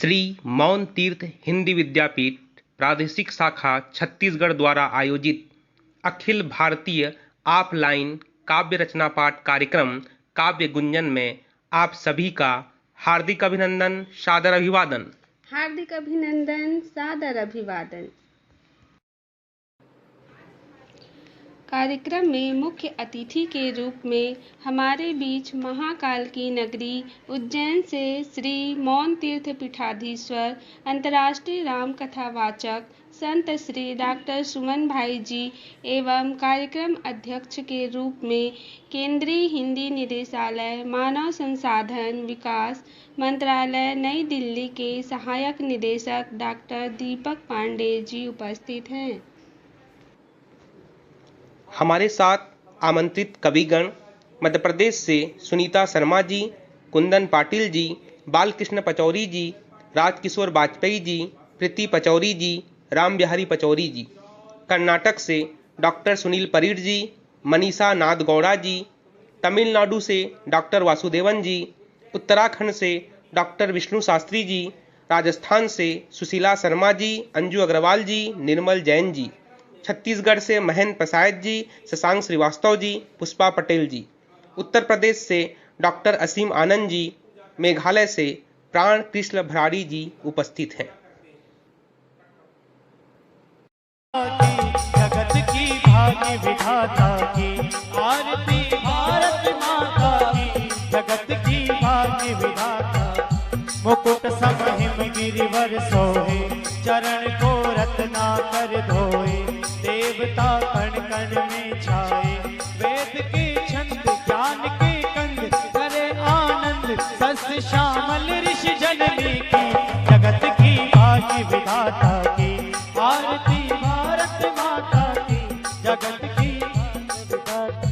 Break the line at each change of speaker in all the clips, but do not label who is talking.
श्री मौन तीर्थ हिंदी विद्यापीठ प्रादेशिक शाखा छत्तीसगढ़ द्वारा आयोजित अखिल भारतीय ऑफलाइन काव्य रचना पाठ कार्यक्रम काव्य गुंजन में आप सभी का हार्दिक अभिनंदन, सादर अभिवादन।
हार्दिक अभिनंदन, सादर अभिवादन। कार्यक्रम में मुख्य अतिथि के रूप में हमारे बीच महाकाल की नगरी उज्जैन से श्री मौन तीर्थ पीठाधीश्वर अंतर्राष्ट्रीय राम कथावाचक संत श्री डॉक्टर सुमन भाई जी एवं कार्यक्रम अध्यक्ष के रूप में केंद्रीय हिंदी निदेशालय मानव संसाधन विकास मंत्रालय नई दिल्ली के सहायक निदेशक डॉक्टर दीपक पांडे जी उपस्थित हैं।
हमारे साथ आमंत्रित कविगण मध्य प्रदेश से सुनीता शर्मा जी, कुंदन पाटिल जी, बालकृष्ण पचौरी जी, राजकिशोर वाजपेयी जी, प्रीति पचौरी जी, राम बिहारी पचौरी जी। कर्नाटक से डॉक्टर सुनील परीर जी, मनीषा नादगौड़ा जी, तमिलनाडु से डॉक्टर वासुदेवन जी, उत्तराखंड से डॉक्टर विष्णु शास्त्री जी, राजस्थान से सुशीला शर्मा जी, अंजू अग्रवाल जी, निर्मल जैन जी, छत्तीसगढ़ से महेंद्र प्रसाद जी, शशांक श्रीवास्तव जी, पुष्पा पटेल जी, उत्तर प्रदेश से डॉक्टर असीम आनंद जी, मेघालय से प्राण कृष्ण भराड़ी जी उपस्थित हैं।
जगत की भाग्य विधाता की आरती भारत माता की, जगत की भाग्य विधाता मुकुट समहिम गिरिवर सोहे, चरण को रत्नाकर धोए, देवता कण कण में छाए, वेद के छंद ज्ञान के कंद करे आनंद, सस्य श्यामल ऋषि जननी की, जगत की भाग्य विधाता की आरती भारत माता की, जगत की भाग्य विधाता।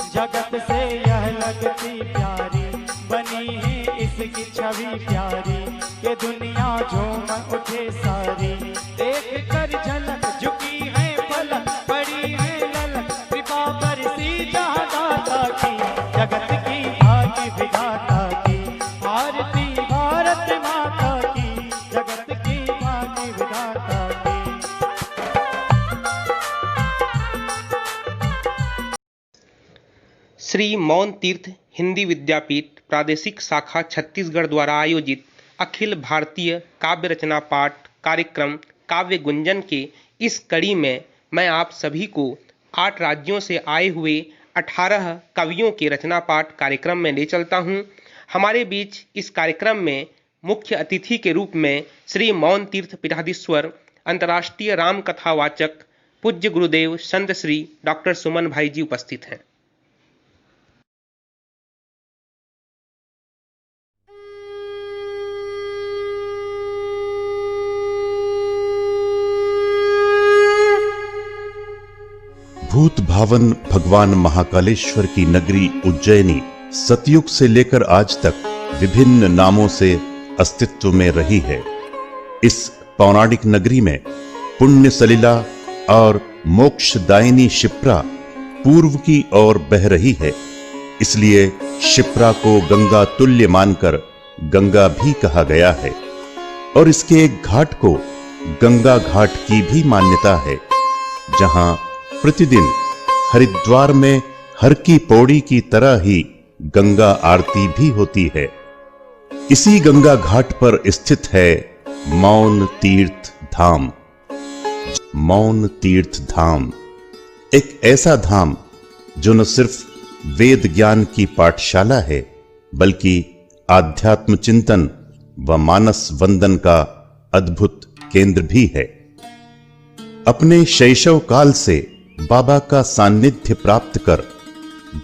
जगत से यह लगती प्यारी बनी है इसकी छवि प्यारी, के दुनिया झूम उठे सारी, देख कर झलक झुकी है पलक, पड़ी है ललक कृपा बरसी जहाँ दाता की, जगत की भाग्य विधाता की आरती भारत माता की, जगत की भाग्य विधाता की।
श्री मौन तीर्थ हिंदी विद्यापीठ प्रादेशिक शाखा छत्तीसगढ़ द्वारा आयोजित अखिल भारतीय काव्य रचना पाठ कार्यक्रम काव्य गुंजन के इस कड़ी में मैं आप सभी को 8 राज्यों से आए हुए 18 कवियों के रचना पाठ कार्यक्रम में ले चलता हूं। हमारे बीच इस कार्यक्रम में मुख्य अतिथि के रूप में श्री मौन तीर्थ पीठाधीश्वर अंतर्राष्ट्रीय राम कथावाचक पूज्य गुरुदेव संत श्री डॉक्टर सुमन भाई जी उपस्थित हैं।
भूत भावन भगवान महाकालेश्वर की नगरी उज्जैनी सतयुग से लेकर आज तक विभिन्न नामों से अस्तित्व में रही है। इस पौराणिक नगरी में पुण्य सलिला और मोक्षदायिनी शिप्रा पूर्व की ओर बह रही है, इसलिए शिप्रा को गंगा तुल्य मानकर गंगा भी कहा गया है और इसके एक घाट को गंगा घाट की भी मान्यता है, जहां प्रतिदिन हरिद्वार में हर की पौड़ी की तरह ही गंगा आरती भी होती है। इसी गंगा घाट पर स्थित है मौन तीर्थ धाम। मौन तीर्थ धाम एक ऐसा धाम जो न सिर्फ वेद ज्ञान की पाठशाला है, बल्कि आध्यात्म चिंतन व मानस वंदन का अद्भुत केंद्र भी है। अपने शैशव काल से बाबा का सान्निध्य प्राप्त कर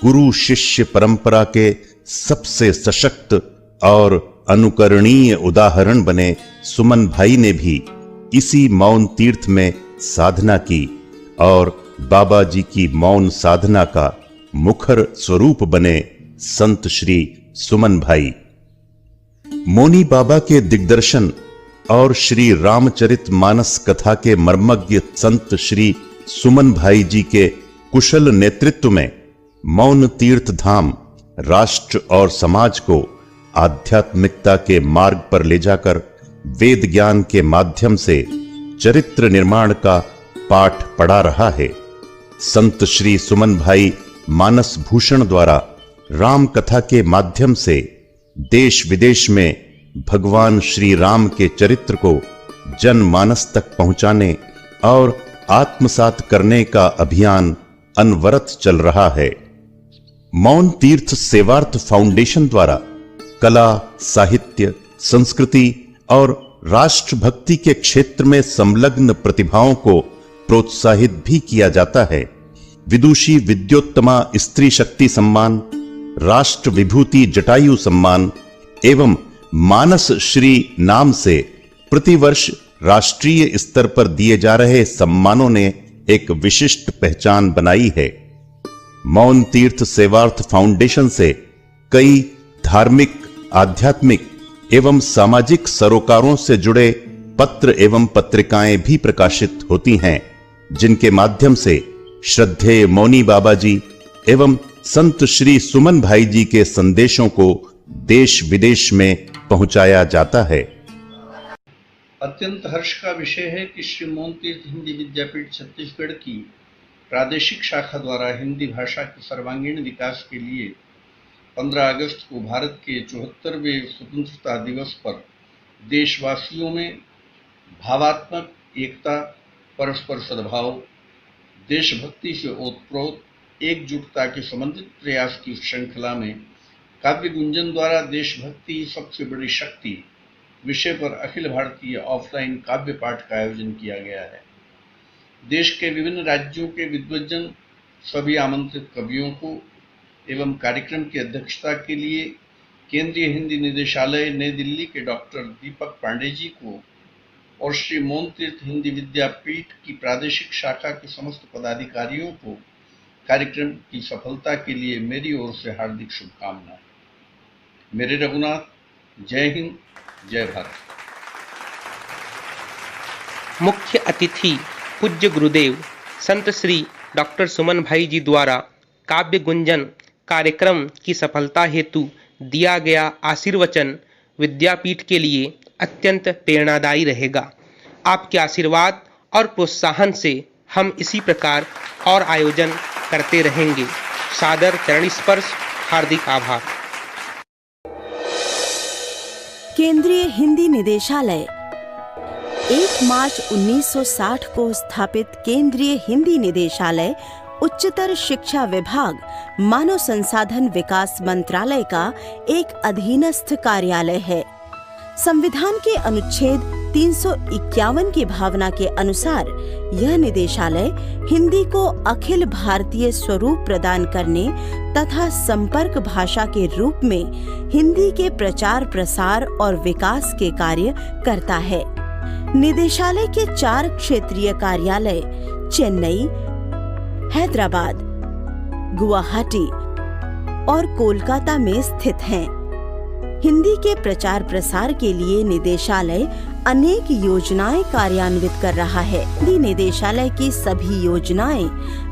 गुरु शिष्य परंपरा के सबसे सशक्त और अनुकरणीय उदाहरण बने सुमन भाई ने भी इसी मौन तीर्थ में साधना की और बाबा जी की मौन साधना का मुखर स्वरूप बने संत श्री सुमन भाई। मौनी बाबा के दिग्दर्शन और श्री रामचरित मानस कथा के मर्मज्ञ संत श्री सुमन भाई जी के कुशल नेतृत्व में मौन तीर्थ धाम राष्ट्र और समाज को आध्यात्मिकता के मार्ग पर ले जाकर वेद ज्ञान के माध्यम से चरित्र निर्माण का पाठ पढ़ा रहा है। संत श्री सुमन भाई मानस भूषण द्वारा राम कथा के माध्यम से देश विदेश में भगवान श्री राम के चरित्र को जनमानस तक पहुंचाने और आत्मसात करने का अभियान अनवरत चल रहा है। मौन तीर्थ सेवार्थ फाउंडेशन द्वारा कला, साहित्य, संस्कृति और राष्ट्रभक्ति के क्षेत्र में संलग्न प्रतिभाओं को प्रोत्साहित भी किया जाता है। विदुषी विद्योत्तमा स्त्री शक्ति सम्मान, राष्ट्र विभूति जटायु सम्मान एवं मानस श्री नाम से प्रतिवर्ष राष्ट्रीय स्तर पर दिए जा रहे सम्मानों ने एक विशिष्ट पहचान बनाई है। मौन तीर्थ सेवार्थ फाउंडेशन से कई धार्मिक, आध्यात्मिक एवं सामाजिक सरोकारों से जुड़े पत्र एवं पत्रिकाएं भी प्रकाशित होती हैं, जिनके माध्यम से श्रद्धेय मौनी बाबा जी एवं संत श्री सुमन भाई जी के संदेशों को देश विदेश में पहुंचाया जाता है।
अत्यंत हर्ष का विषय है कि श्री मौन तीर्थ हिंदी विद्यापीठ छत्तीसगढ़ की प्रादेशिक शाखा द्वारा हिंदी भाषा के सर्वांगीण विकास के लिए 15 अगस्त को भारत के 74वें स्वतंत्रता दिवस पर देशवासियों में भावात्मक एकता, परस्पर सद्भाव, देशभक्ति से ओतप्रोत एकजुटता के संबंधित प्रयास की श्रृंखला में काव्य गुंजन द्वारा देशभक्ति सबसे बड़ी शक्ति विषय पर अखिल भारतीय ऑफलाइन काव्य पाठ का आयोजन किया गया है। देश के विभिन्न राज्यों के विद्वज्जन सभी आमंत्रित कवियों को एवं कार्यक्रम की अध्यक्षता के लिए केंद्रीय हिंदी निदेशालय नई दिल्ली के डॉक्टर दीपक पांडे जी को और श्री मौन तीर्थ हिंदी विद्यापीठ की प्रादेशिक शाखा के समस्त पदाधिकारियों को कार्यक्रम की सफलता के लिए मेरी ओर से हार्दिक शुभकामनाएं। मेरे रघुनाथ, जय हिंद, जय भारत।
मुख्य अतिथि पूज्य गुरुदेव संत श्री डॉक्टर सुमन भाई जी द्वारा काव्य गुंजन कार्यक्रम की सफलता हेतु दिया गया आशीर्वचन विद्यापीठ के लिए अत्यंत प्रेरणादायी रहेगा। आपके आशीर्वाद और प्रोत्साहन से हम इसी प्रकार और आयोजन करते रहेंगे। सादर चरण स्पर्श, हार्दिक आभार।
केंद्रीय हिंदी निदेशालय 1 मार्च 1960 को स्थापित केंद्रीय हिंदी निदेशालय उच्चतर शिक्षा विभाग, मानव संसाधन विकास मंत्रालय का एक अधीनस्थ कार्यालय है। संविधान के अनुच्छेद 351 की भावना के अनुसार यह निदेशालय हिंदी को अखिल भारतीय स्वरूप प्रदान करने तथा संपर्क भाषा के रूप में हिंदी के प्रचार प्रसार और विकास के कार्य करता है। निदेशालय के 4 क्षेत्रीय कार्यालय चेन्नई, हैदराबाद, गुवाहाटी और कोलकाता में स्थित हैं। हिंदी के प्रचार प्रसार के लिए निदेशालय अनेक योजनाएं कार्यान्वित कर रहा है। हिंदी निदेशालय की सभी योजनाएं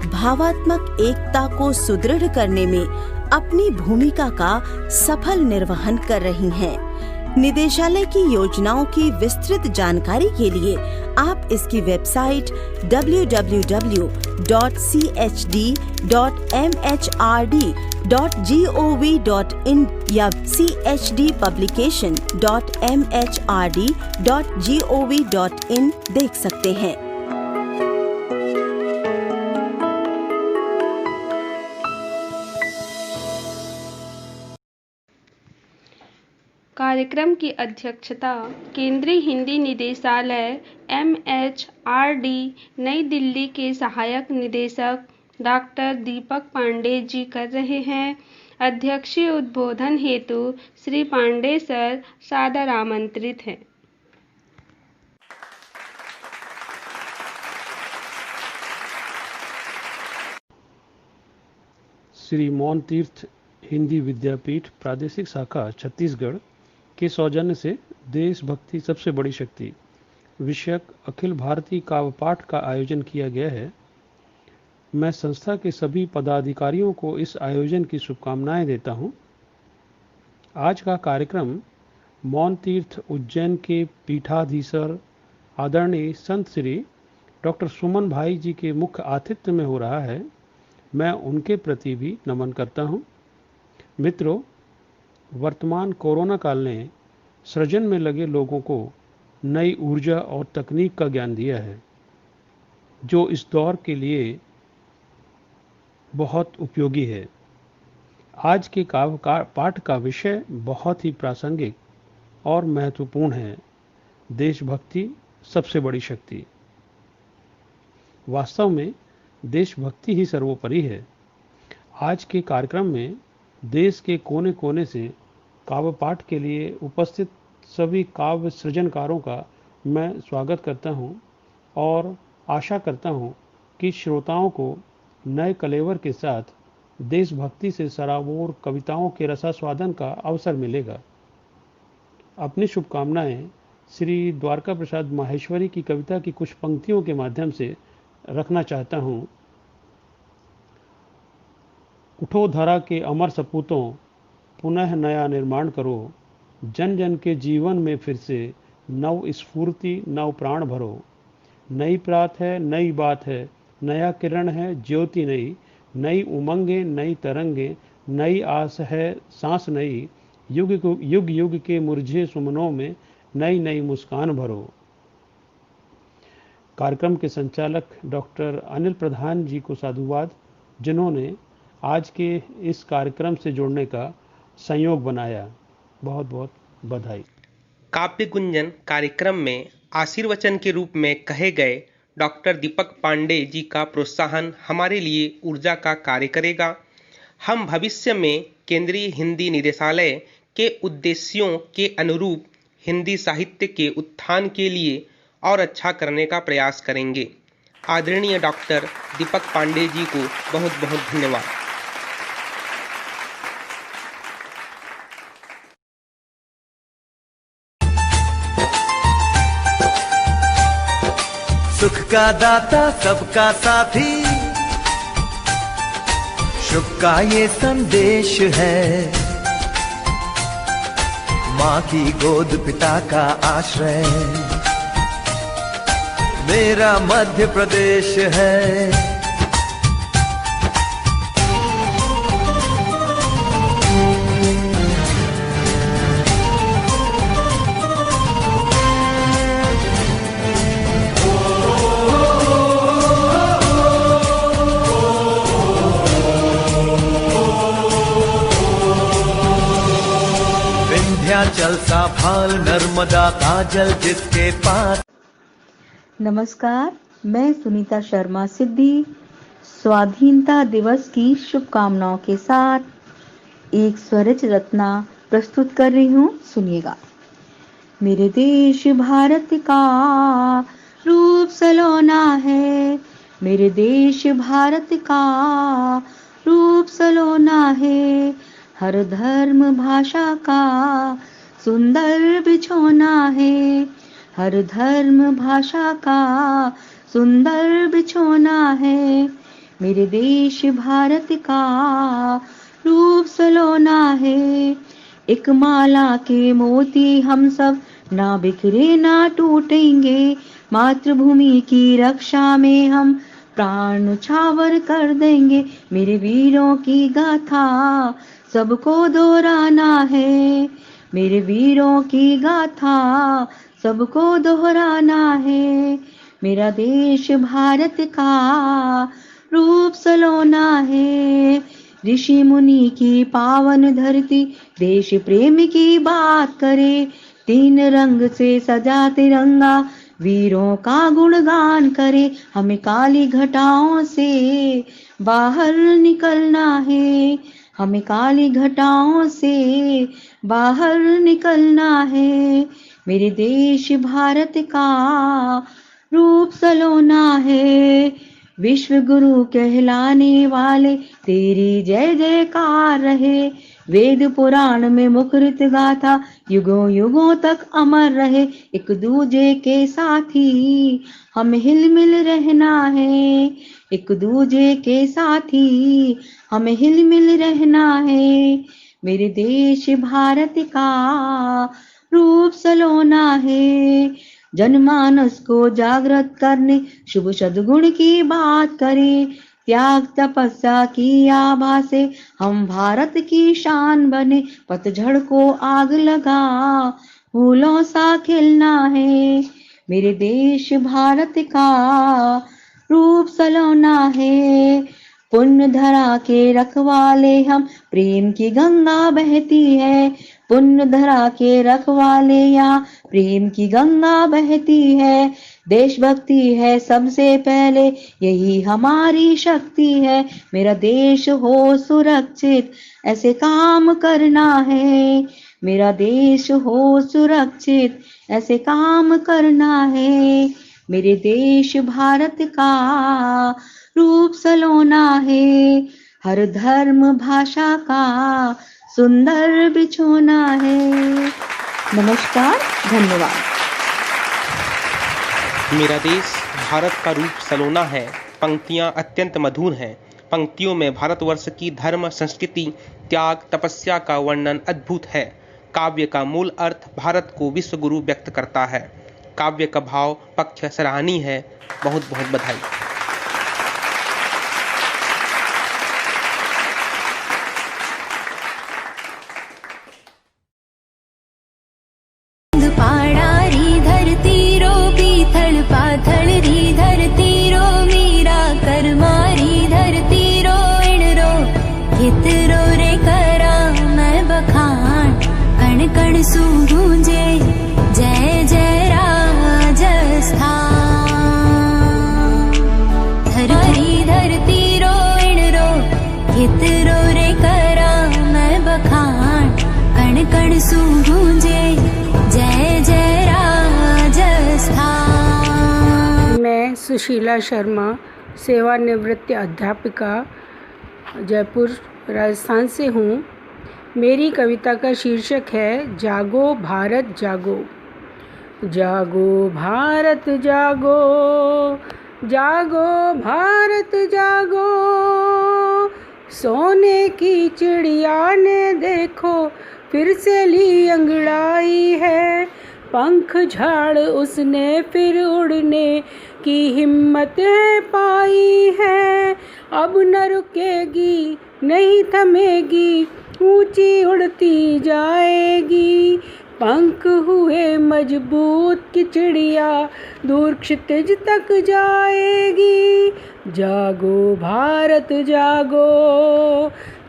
भावात्मक एकता को सुदृढ़ करने में अपनी भूमिका का सफल निर्वहन कर रही हैं। निदेशालय की योजनाओं की विस्तृत जानकारी के लिए आप इसकी वेबसाइट www.chd.mhrd.gov.in या chd.publication.mhrd.gov.in देख सकते हैं।
कार्यक्रम की अध्यक्षता केंद्रीय हिंदी निदेशालय MHRD नई दिल्ली के सहायक निदेशक डॉक्टर दीपक पांडे जी कर रहे हैं। अध्यक्षीय उद्बोधन हेतु श्री पांडे सर सादर आमंत्रित हैं।
श्री मौन तीर्थ हिंदी विद्यापीठ प्रादेशिक शाखा छत्तीसगढ़ के सौजन्य से देशभक्ति सबसे बड़ी शक्ति विषयक अखिल भारतीय काव्य पाठ का आयोजन किया गया है। मैं संस्था के सभी पदाधिकारियों को इस आयोजन की शुभकामनाएं देता हूं। आज का कार्यक्रम मौन तीर्थ उज्जैन के पीठाधीश्वर आदरणीय संत श्री डॉक्टर सुमन भाई जी के मुख्य आतिथ्य में हो रहा है, मैं उनके प्रति भी नमन करता हूं। मित्रों, वर्तमान कोरोना काल ने सृजन में लगे लोगों को नई ऊर्जा और तकनीक का ज्ञान दिया है, जो इस दौर के लिए बहुत उपयोगी है। आज के काव्य पाठ का विषय बहुत ही प्रासंगिक और महत्वपूर्ण है, देशभक्ति सबसे बड़ी शक्ति। वास्तव में देशभक्ति ही सर्वोपरि है। आज के कार्यक्रम में देश के कोने कोने से काव्य पाठ के लिए उपस्थित सभी काव्य सृजनकारों का मैं स्वागत करता हूं और आशा करता हूं कि श्रोताओं को नए कलेवर के साथ देशभक्ति से सराबोर कविताओं के रसास्वादन का अवसर मिलेगा। अपनी शुभकामनाएं श्री द्वारका प्रसाद माहेश्वरी की कविता की कुछ पंक्तियों के माध्यम से रखना चाहता हूं। उठो धरा के अमर सपूतों, पुनः नया निर्माण करो, जन जन के जीवन में फिर से नव स्फूर्ति नव प्राण भरो। नई प्रात है, नई बात है, नया किरण है, ज्योति नई, नई उमंगे, नई तरंगे, नई आस है, सांस नई, युग युग के मुरझे सुमनों में नई नई मुस्कान भरो। कार्यक्रम के संचालक डॉक्टर अनिल प्रधान जी को साधुवाद, जिन्होंने आज के इस कार्यक्रम से जुड़ने का संयोग बनाया। बहुत बहुत बधाई।
काव्य गुंजन कार्यक्रम में आशीर्वचन के रूप में कहे गए डॉक्टर दीपक पांडे जी का प्रोत्साहन हमारे लिए ऊर्जा का कार्य करेगा। हम भविष्य में केंद्रीय हिंदी निदेशालय के उद्देश्यों के अनुरूप हिंदी साहित्य के उत्थान के लिए और अच्छा करने का प्रयास करेंगे। आदरणीय डॉक्टर दीपक पांडे जी को बहुत बहुत धन्यवाद।
सुख का दाता सबका साथी, शुभ का ये संदेश है। माँ की गोद पिता का आश्रय, मेरा मध्य प्रदेश है। विंध्याचल सा भाल नर्मदा का जल जिसके पास।
नमस्कार, मैं सुनीता शर्मा सिद्धि स्वाधीनता दिवस की शुभकामनाओं के साथ एक स्वरच रत्ना प्रस्तुत कर रही हूँ। सुनिएगा। मेरे देश भारत का रूप सलोना है, मेरे देश भारत का रूप सलोना है। हर धर्म भाषा का सुंदर बिछोना है, हर धर्म भाषा का सुंदर बिछोना है। मेरे देश भारत का रूप सलोना है। एक माला के मोती हम सब ना बिखरे ना टूटेंगे, मातृभूमि की रक्षा में हम प्राण न्यौछावर कर देंगे। मेरे वीरों की गाथा सबको दोहराना है, मेरे वीरों की गाथा सबको दोहराना है। मेरा देश भारत का रूप सलोना है। ऋषि मुनि की पावन धरती देश प्रेम की बात करे। तीन रंग से सजा तिरंगा वीरों का गुणगान करे। हमें काली घटाओं से बाहर निकलना है, हमें काली घटाओं से बाहर निकलना है। मेरे देश भारत का रूप सलोना है। विश्व गुरु कहलाने वाले तेरी जय जयकार रहे। वेद पुराण में मुखरित गाथा युगों युगों तक अमर रहे। एक दूजे के साथी हमें हिल मिल रहना है, एक दूजे के साथी हमें हिल मिल रहना है। मेरे देश भारत का रूप सलोना है। जनमानस को जागृत करने शुभ सद्गुण की बात करें। त्याग तपस्या की आभा से हम भारत की शान बने। पतझड़ को आग लगा फूलों सा खिलना है। मेरे देश भारत का रूप सलोना है। पुण्य धरा के रखवाले हम, प्रेम की गंगा बहती है। पुण्य धरा के रखवाले यहाँ प्रेम की गंगा बहती है। देशभक्ति है सबसे पहले, यही हमारी शक्ति है। मेरा देश हो सुरक्षित, ऐसे काम करना है। मेरा देश हो सुरक्षित, ऐसे काम करना है। मेरे देश भारत का रूप सलोना है। हर धर्म भाषा का सुंदर बिछोना है। नमस्कार, धन्यवाद।
मेरा देश भारत का रूप सलोना है। पंक्तियाँ अत्यंत मधुर हैं। पंक्तियों में भारतवर्ष की धर्म, संस्कृति, त्याग, तपस्या का वर्णन अद्भुत है। काव्य का मूल अर्थ भारत को विश्व गुरु व्यक्त करता है। काव्य का भाव पक्ष सराहनीय है। बहुत बहुत बधाई।
पाड़ारी धरती रो पीथल पाथल री धरती रो मीरा कर मारी धरती रो इण रो हित रो रे करा मैं बखान कण कण सू गूंजे जय जय राजस्थान। धरती धरती रो इण रो हित रो रे करा मैं बखान कण कण सू गूंजे जय जय राजस्थान।
मैं सुशीला शर्मा, सेवानिवृत्त अध्यापिका, जयपुर राजस्थान से हूँ। मेरी कविता का शीर्षक है जागो भारत जागो। जागो भारत जागो, जागो भारत जागो, सोने की चिड़िया ने देखो फिर से ली अंगड़ाई है। पंख झाड़ उसने फिर उड़ने की हिम्मत है पाई है। अब न रुकेगी नहीं थमेगी, ऊंची उड़ती जाएगी। पंख हुए मजबूत की चिड़िया दूर क्षितिज तक जाएगी। जागो भारत जागो,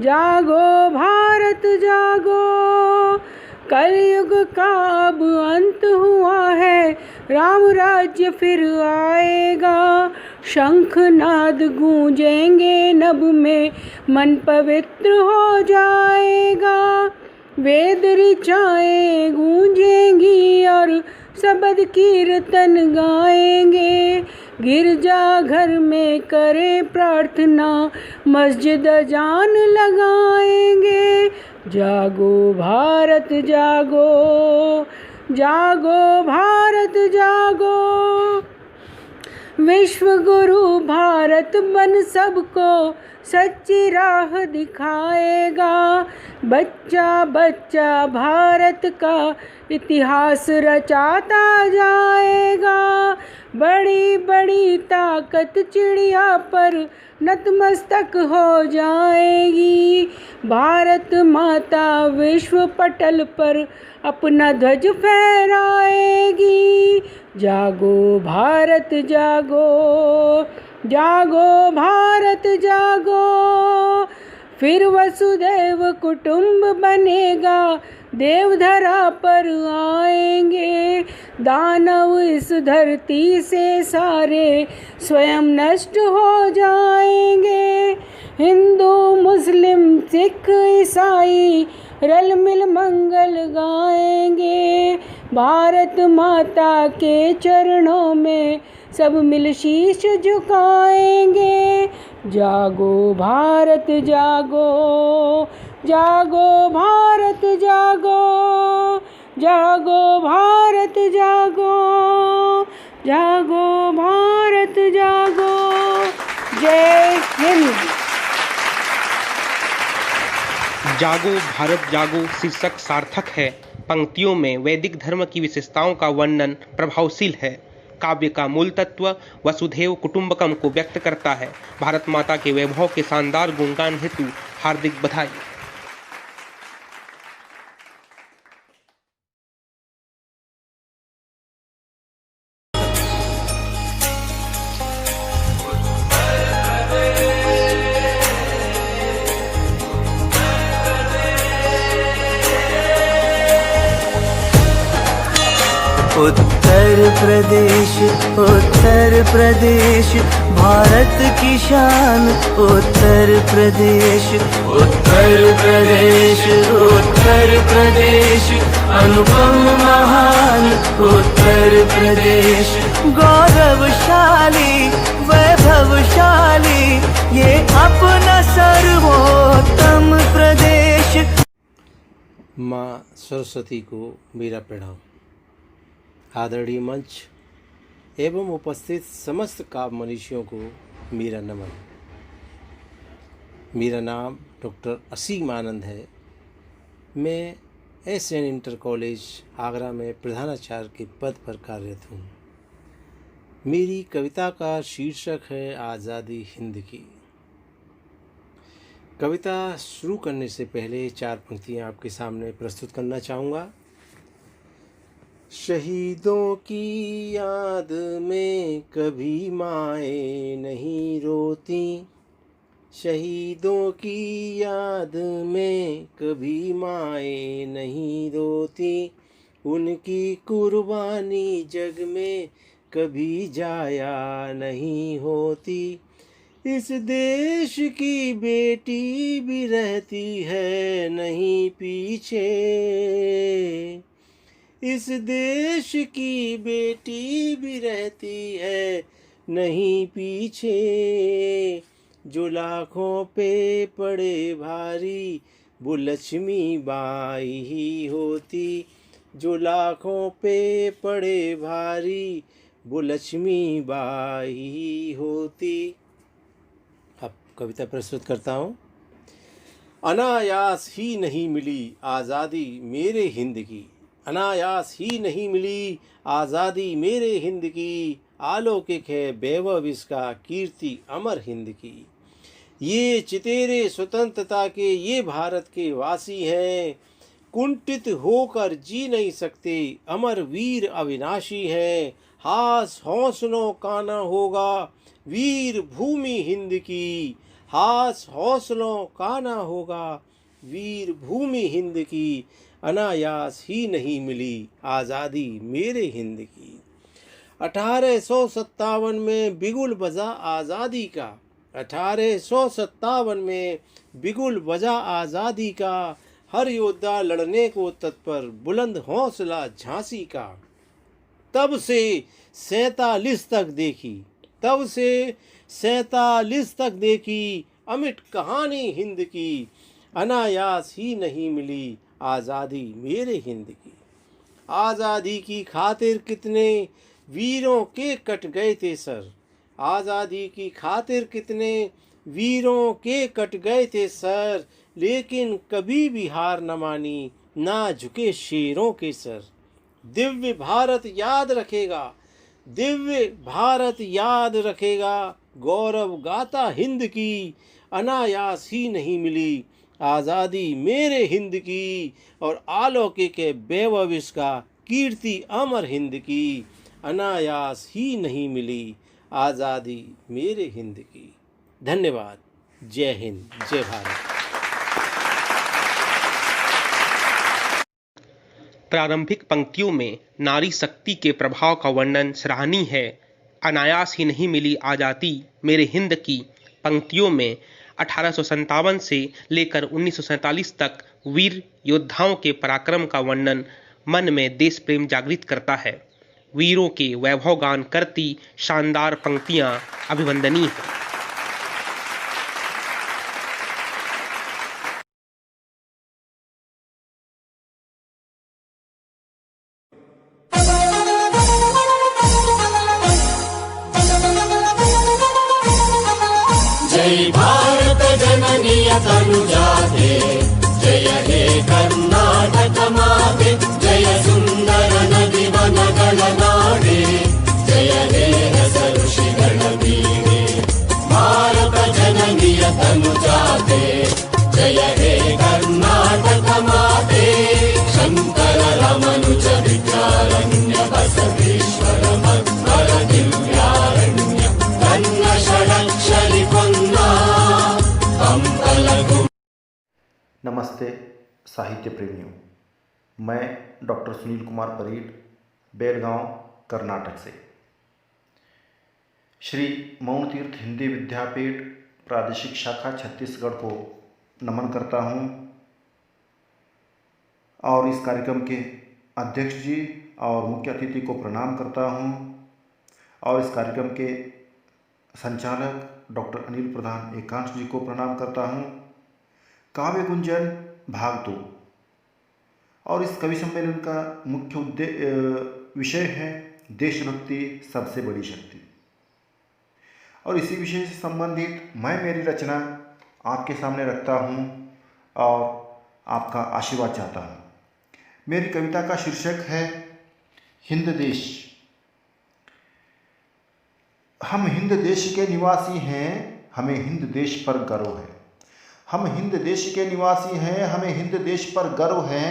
जागो भारत जागो, कलयुग का अब अंत हुआ है, राम राज्य फिर आएगा। शंख नाद गूंजेंगे नभ में, मन पवित्र हो जाएगा। वेद ऋचाएं गूंजेंगी और शब्द कीर्तन गाएंगे। गिरजा घर में करे प्रार्थना, मस्जिद जान लगाएंगे। जागो भारत जागो, जागो भारत जागो, विश्व गुरु भारत बन सबको सच्ची राह दिखाएगा। बच्चा बच्चा भारत का इतिहास रचाता जाएगा। बड़ी बड़ी ताकत चिड़िया पर नतमस्तक हो जाएगी। भारत माता विश्व पटल पर अपना ध्वज फहराएगी। जागो भारत जागो, जागो भारत जागो, फिर वसुदेव कुटुंब बनेगा। देवधरा पर आएंगे। दानव इस धरती से सारे स्वयं नष्ट हो जाएंगे। हिंदू मुस्लिम सिख ईसाई रल मिल मंगल गाएंगे। भारत माता के चरणों में सब मिल शीश झुकाएंगे। जागो भारत जागो, जागो भारत जागो, जागो भारत जागो, जागो भारत जागो। जय हिंद।
जागो भारत जागो शीर्षक सार्थक है। पंक्तियों में वैदिक धर्म की विशेषताओं का वर्णन प्रभावशील है। काव्य का मूल तत्व वसुधैव कुटुंबकम को व्यक्त करता है। भारत माता के वैभव के शानदार गुणगान हेतु हार्दिक बधाई।
उत्तर प्रदेश भारत की शान। उत्तर प्रदेश अनुपम महान। उत्तर प्रदेश गौरवशाली वैभवशाली, ये अपना सर्वोत्तम प्रदेश।
माँ सरस्वती को मेरा प्रणाम। आदरणीय मंच एवं उपस्थित समस्त काव्य मनीषियों को मेरा नमन। मेरा नाम डॉक्टर असीम आनंद है। मैं SN इंटर कॉलेज आगरा में प्रधानाचार्य के पद पर कार्यरत हूँ। मेरी कविता का शीर्षक है आज़ादी हिंद की। कविता शुरू करने से पहले 4 पंक्तियाँ आपके सामने प्रस्तुत करना चाहूँगा। शहीदों की याद में कभी माएँ नहीं रोती। शहीदों की याद में कभी माएँ नहीं रोती। उनकी कुर्बानी जग में कभी जाया नहीं होती। इस देश की बेटी भी रहती है नहीं पीछे। इस देश की बेटी भी रहती है नहीं पीछे। जो लाखों पे पड़े भारी वो लक्ष्मी बाई ही होती। जो लाखों पे पड़े भारी वो लक्ष्मी बाई ही होती। अब कविता प्रस्तुत करता हूँ। अनायास ही नहीं मिली आज़ादी मेरे हिंद की। अनायास ही नहीं मिली आज़ादी मेरे हिंद की। अलौकिक है वैभव इसका, कीर्ति अमर हिंद की। ये चितेरे स्वतंत्रता के ये भारत के वासी हैं। कुंठित होकर जी नहीं सकते, अमर वीर अविनाशी हैं। हास हौसलों का न होगा वीर भूमि हिंद की। हास हौसलों का न होगा वीर भूमि हिंद की। अनायास ही नहीं मिली आज़ादी मेरे हिंद की। 1857 में बिगुल बजा आज़ादी का। 1857 में बिगुल बजा आज़ादी का। हर योद्धा लड़ने को तत्पर, बुलंद हौसला झांसी का। तब से 47 तक देखी, तब से 47 तक देखी अमिट कहानी हिंद की। अनायास ही नहीं मिली आज़ादी मेरे हिंद की। आज़ादी की खातिर कितने वीरों के कट गए थे सर। आज़ादी की खातिर कितने वीरों के कट गए थे सर। लेकिन कभी भी हार न मानी, ना झुके शेरों के सर। दिव्य भारत याद रखेगा, दिव्य भारत याद रखेगा। गौरव गाथा हिंद की। अनायास ही नहीं मिली आज़ादी मेरे हिंद की। और अलौकिक है वैभव इसका, कीर्ति अमर हिंद की। अनायास ही नहीं मिली आज़ादी मेरे हिंद की। धन्यवाद। जय हिंद, जय भारत।
प्रारंभिक पंक्तियों में नारी शक्ति के प्रभाव का वर्णन सराहनीय है। अनायास ही नहीं मिली आज़ादी मेरे हिंद की पंक्तियों में 1857 से लेकर 1947 तक वीर योद्धाओं के पराक्रम का वर्णन मन में देश प्रेम जागृत करता है। वीरों के वैभव गान करती शानदार पंक्तियां अभिवंदनीय हैं।
जय भारत जननी तनुजाते, जय हे कर्नाटक। कर्नाटक माते जय सुंदर नदी वनगण नाडे जय हे रस ऋषिगण वीरे भारत जननीय तनुजाते जय हे कर्नाटक माते शंकर रमनुज विद्यारण्य बसवेश्वर मध्वर दिव्यारण्य कन्न षडक्षरि पुन्ना कंपलगु।
नमस्ते साहित्य प्रेमियों, मैं डॉक्टर सुनील कुमार परीड, बेलगांव, कर्नाटक से श्री मौन तीर्थ हिंदी विद्यापीठ प्रादेशिक शाखा छत्तीसगढ़ को नमन करता हूं और इस कार्यक्रम के अध्यक्ष जी और मुख्य अतिथि को प्रणाम करता हूं और इस कार्यक्रम के संचालक डॉक्टर अनिल प्रधान एकांश जी को प्रणाम करता हूं। काव्य गुंजन भाग 2 और इस कवि सम्मेलन का मुख्य विषय है देशभक्ति सबसे बड़ी शक्ति और इसी विषय से संबंधित मैं मेरी रचना आपके सामने रखता हूं और आपका आशीर्वाद चाहता हूं। मेरी कविता का शीर्षक है हिंद देश। हम हिंद देश के निवासी हैं, हमें हिंद देश पर गर्व है। हम हिंद देश के निवासी हैं, हमें हिंद देश पर गर्व है।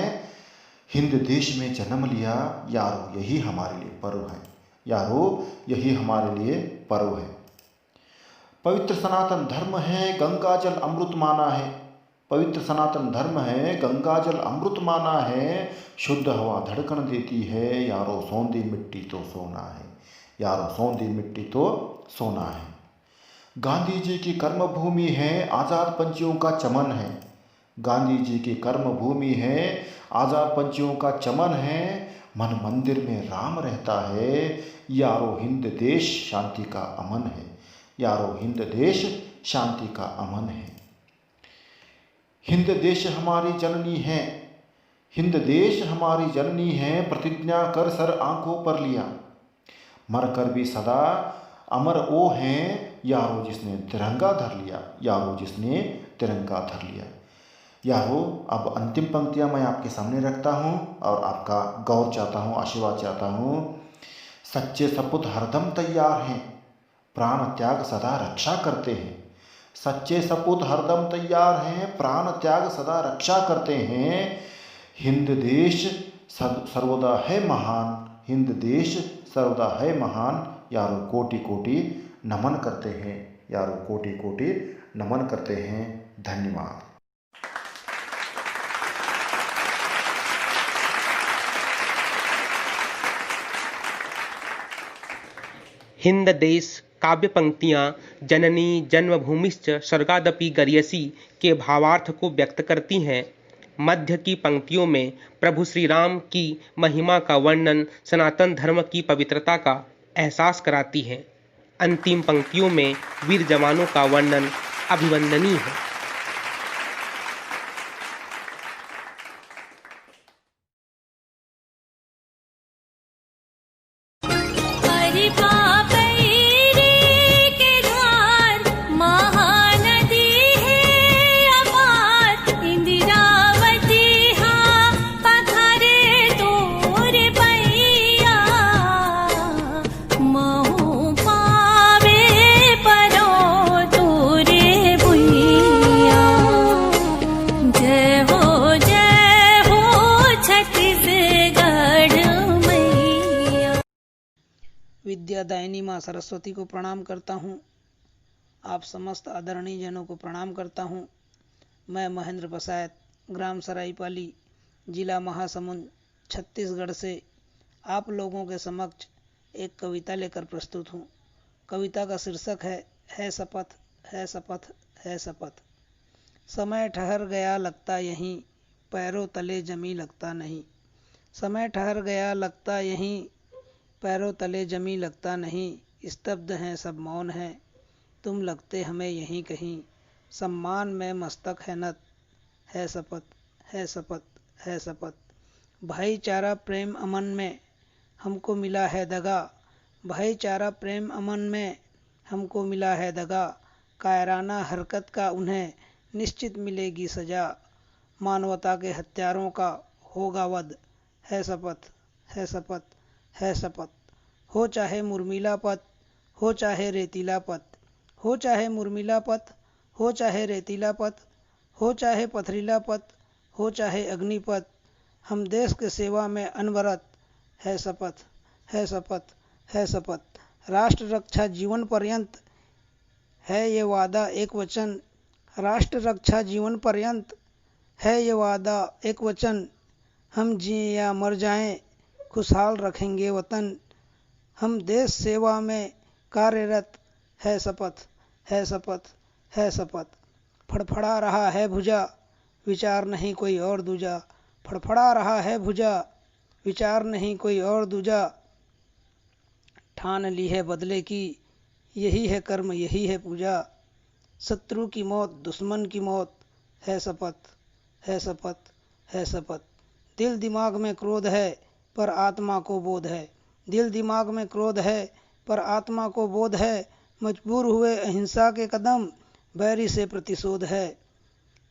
हिंद देश में जन्म लिया यारो, यही हमारे लिए पर्व है। यारो, यही हमारे लिए पर्व है। पवित्र सनातन धर्म है, गंगा जल अमृत माना है। पवित्र सनातन धर्म है, गंगा जल अमृत माना है। शुद्ध हवा धड़कन देती है, यारो सौंधी मिट्टी तो सोना है। यारो सौंधी मिट्टी तो सोना है। गांधी जी की कर्मभूमि है, आज़ाद पंछियों का चमन है। गांधी जी की कर्मभूमि है, आज़ाद पंछियों का चमन है। मन मंदिर में राम रहता है, यारो हिंद देश शांति का अमन है। यारो हिंद देश शांति का अमन है। हिंद देश हमारी जननी है, हिंद देश हमारी जननी है। प्रतिज्ञा कर सर आंखों पर लिया, मर कर भी सदा अमर ओ हैं। यारो जिसने तिरंगा धर लिया, यारो जिसने तिरंगा धर लिया। यारो, अब अंतिम पंक्तियां मैं आपके सामने रखता हूं और आपका गौर चाहता हूं, आशीर्वाद चाहता हूं। सच्चे सपूत हरदम तैयार हैं, प्राण त्याग सदा रक्षा करते हैं। सच्चे सपूत हरदम तैयार हैं, प्राण त्याग सदा रक्षा करते हैं। हिंद देश सर्वदा है महान, हिंद देश सर्वदा है महान। यारो कोटि कोटि नमन करते हैं, यारो कोटि कोटि नमन करते हैं। धन्यवाद।
हिंद देश काव्य पंक्तियाँ जननी जन्मभूमिश्च स्वर्गादपि गर्यसी के भावार्थ को व्यक्त करती हैं। मध्य की पंक्तियों में प्रभु श्री राम की महिमा का वर्णन सनातन धर्म की पवित्रता का एहसास कराती है। अंतिम पंक्तियों में वीर जवानों का वर्णन अभिवंदनीय है।
विद्यादायिनी माँ सरस्वती को प्रणाम करता हूँ। आप समस्त आदरणीय जनों को प्रणाम करता हूँ। मैं महेंद्र बसायत, ग्राम सराईपाली, जिला महासमुंद, छत्तीसगढ़ से आप लोगों के समक्ष एक कविता लेकर प्रस्तुत हूँ। कविता का शीर्षक है शपथ, है शपथ, है शपथ। समय ठहर गया लगता यहीं, पैरों तले जमी लगता नहीं। समय ठहर गया लगता यहीं, पैरों तले जमी लगता नहीं। स्तब्ध हैं सब मौन हैं, तुम लगते हमें यहीं कहीं। सम्मान में मस्तक है नत, है शपथ, है शपथ, है शपथ। भाईचारा प्रेम अमन में हमको मिला है दगा। भाईचारा प्रेम अमन में हमको मिला है दगा। कायराना हरकत का उन्हें निश्चित मिलेगी सजा। मानवता के हत्यारों का होगा वध, है शपथ, है शपथ, है शपथ। हो चाहे मुर्मिला पथ, हो चाहे रेतीला पथ, हो चाहे मुर्मिला पथ, हो चाहे रेतीला पथ, हो चाहे पथरीला पथ, हो चाहे अग्निपथ, हम देश के सेवा में अनवरत, है शपथ, है शपथ, है शपथ। राष्ट्र रक्षा जीवन पर्यंत, है ये वादा एक वचन, राष्ट्र रक्षा जीवन पर्यंत, है ये वादा एक वचन, हम जिए या मर जाएं खुशहाल रखेंगे वतन, हम देश सेवा में कार्यरत, है शपथ, है शपथ, है शपथ। फड़फड़ा रहा है भुजा, विचार नहीं कोई और दूजा, फड़फड़ा रहा है भुजा, विचार नहीं कोई और दूजा, ठान ली है बदले की, यही है कर्म, यही है पूजा, शत्रु की मौत, दुश्मन की मौत, है शपथ, है शपथ, है शपथ। दिल दिमाग में क्रोध है पर आत्मा को बोध है, दिल दिमाग में क्रोध है पर आत्मा को बोध है, मजबूर हुए अहिंसा के कदम, बैरी से प्रतिशोध है,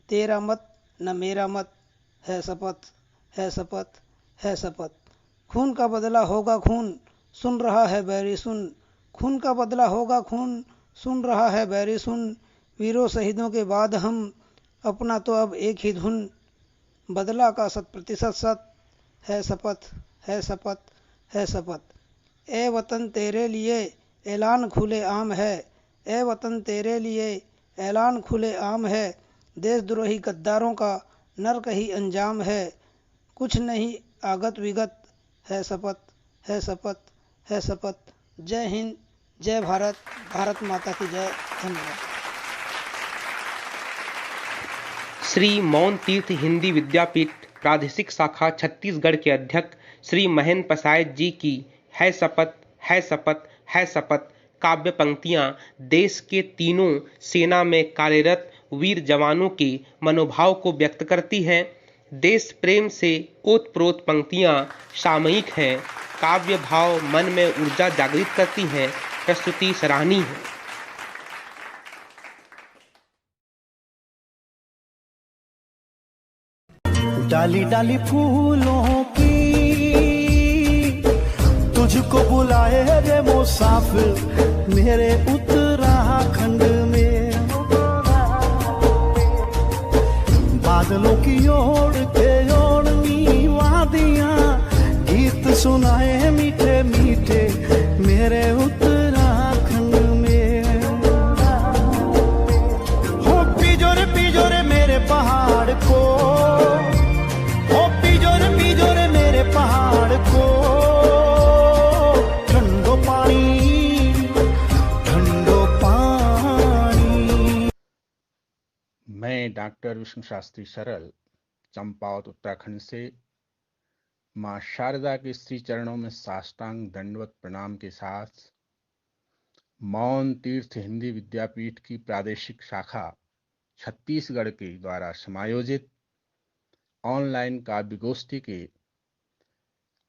तेरा मत न मेरा मत, है शपथ, है शपथ, है शपथ। खून का बदला होगा खून, सुन रहा है बैरी सुन, खून का बदला होगा खून, सुन रहा है बैरी सुन, वीरों शहीदों के बाद हम अपना तो अब एक ही धुन, बदला का 100% सत, है शपथ, है शपथ, है शपथ। ए वतन तेरे लिए ऐलान खुले आम है, ए वतन तेरे लिए ऐलान खुले आम है, देशद्रोही गद्दारों का नर्क ही अंजाम है, कुछ नहीं आगत विगत, है शपथ, है शपथ, है शपथ। जय हिंद, जय भारत, भारत माता की जय। धन्यवाद।
श्री मौन तीर्थ हिंदी विद्यापीठ प्रादेशिक शाखा छत्तीसगढ़ के अध्यक्ष श्री महेंद्र पसायत जी की है शपथ, है शपथ, है शपथ काव्य पंक्तियां देश के तीनों सेना में कार्यरत वीर जवानों के मनोभाव को व्यक्त करती हैं। देश प्रेम से ओतप्रोत पंक्तियां सामयिक हैं, काव्य भाव मन में ऊर्जा जागृत करती हैं, प्रस्तुति सराहनीय है।
डाली डाली फूलों की तुझको बुलाए रे मुसाफिर मेरे उत्तराखंड में, बादलों की ओर के ओढ़नी वादियां गीत सुनाए मीठे मीठे मेरे उत्तराखंड में। हो पिजोरे मेरे पहाड़ को, पिजोरे मेरे पहाड़ को, ठंडो पानी, ठंडो पानी।
मैं डॉक्टर विष्णु शास्त्री सरल चंपावत उत्तराखंड से मां शारदा के श्री चरणों में साष्टांग दंडवत प्रणाम के साथ मौन तीर्थ हिंदी विद्यापीठ की प्रादेशिक शाखा छत्तीसगढ़ के द्वारा समायोजित ऑनलाइन काव्य गोष्ठी के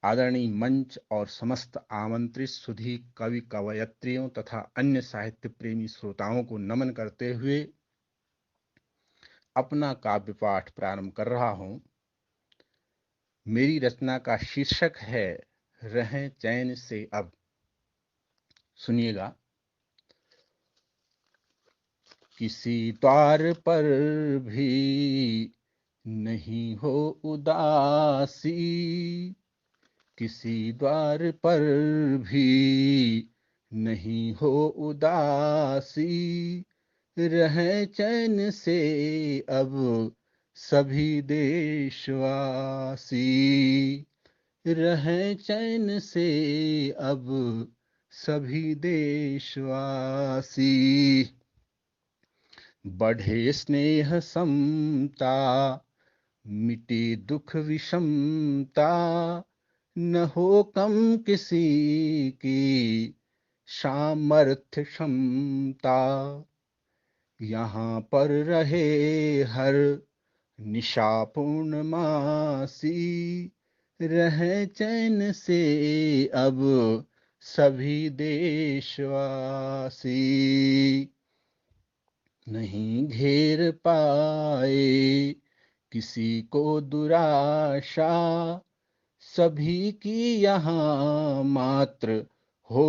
आदरणीय मंच और समस्त आमंत्रित सुधी कवि कवयत्रियों तथा अन्य साहित्य प्रेमी श्रोताओं को नमन करते हुए अपना काव्य पाठ प्रारंभ कर रहा हूं। मेरी रचना का शीर्षक है रहें चैन से अब। सुनिएगा। किसी द्वार पर भी नहीं हो उदासी, किसी द्वार पर भी नहीं हो उदासी, रहें चैन से अब सभी देशवासी, रहें चैन से अब सभी देशवासी। बढ़े स्नेह समता, मिटे दुख विषमता, न हो कम किसी की सामर्थ्य क्षमता, यहाँ पर रहे हर निशा पूर्णमासी, रहे चैन से अब सभी देशवासी। नहीं घेर पाए किसी को दुराशा, सभी की यहाँ मात्र हो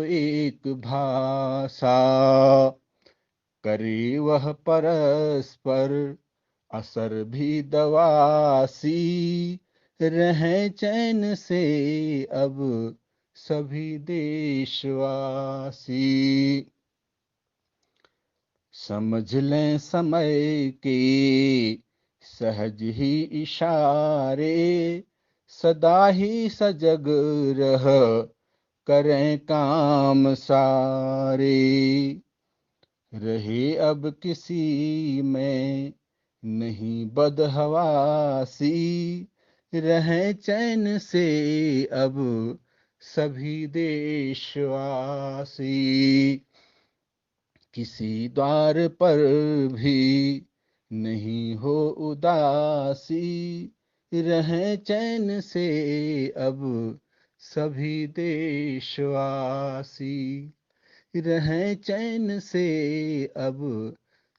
एक भाषा। करे वह परस्पर असर भी दवासी, रहें चैन से अब सभी देशवासी। समझ लें समय के सहज ही इशारे, सदा ही सजग रह करें काम सारे। रहे अब किसी में नहीं बदहवासी, रहें चैन से अब सभी देशवासी। किसी द्वार पर भी नहीं हो उदासी, रहें चैन से अब सभी देशवासी। रहें चैन से अब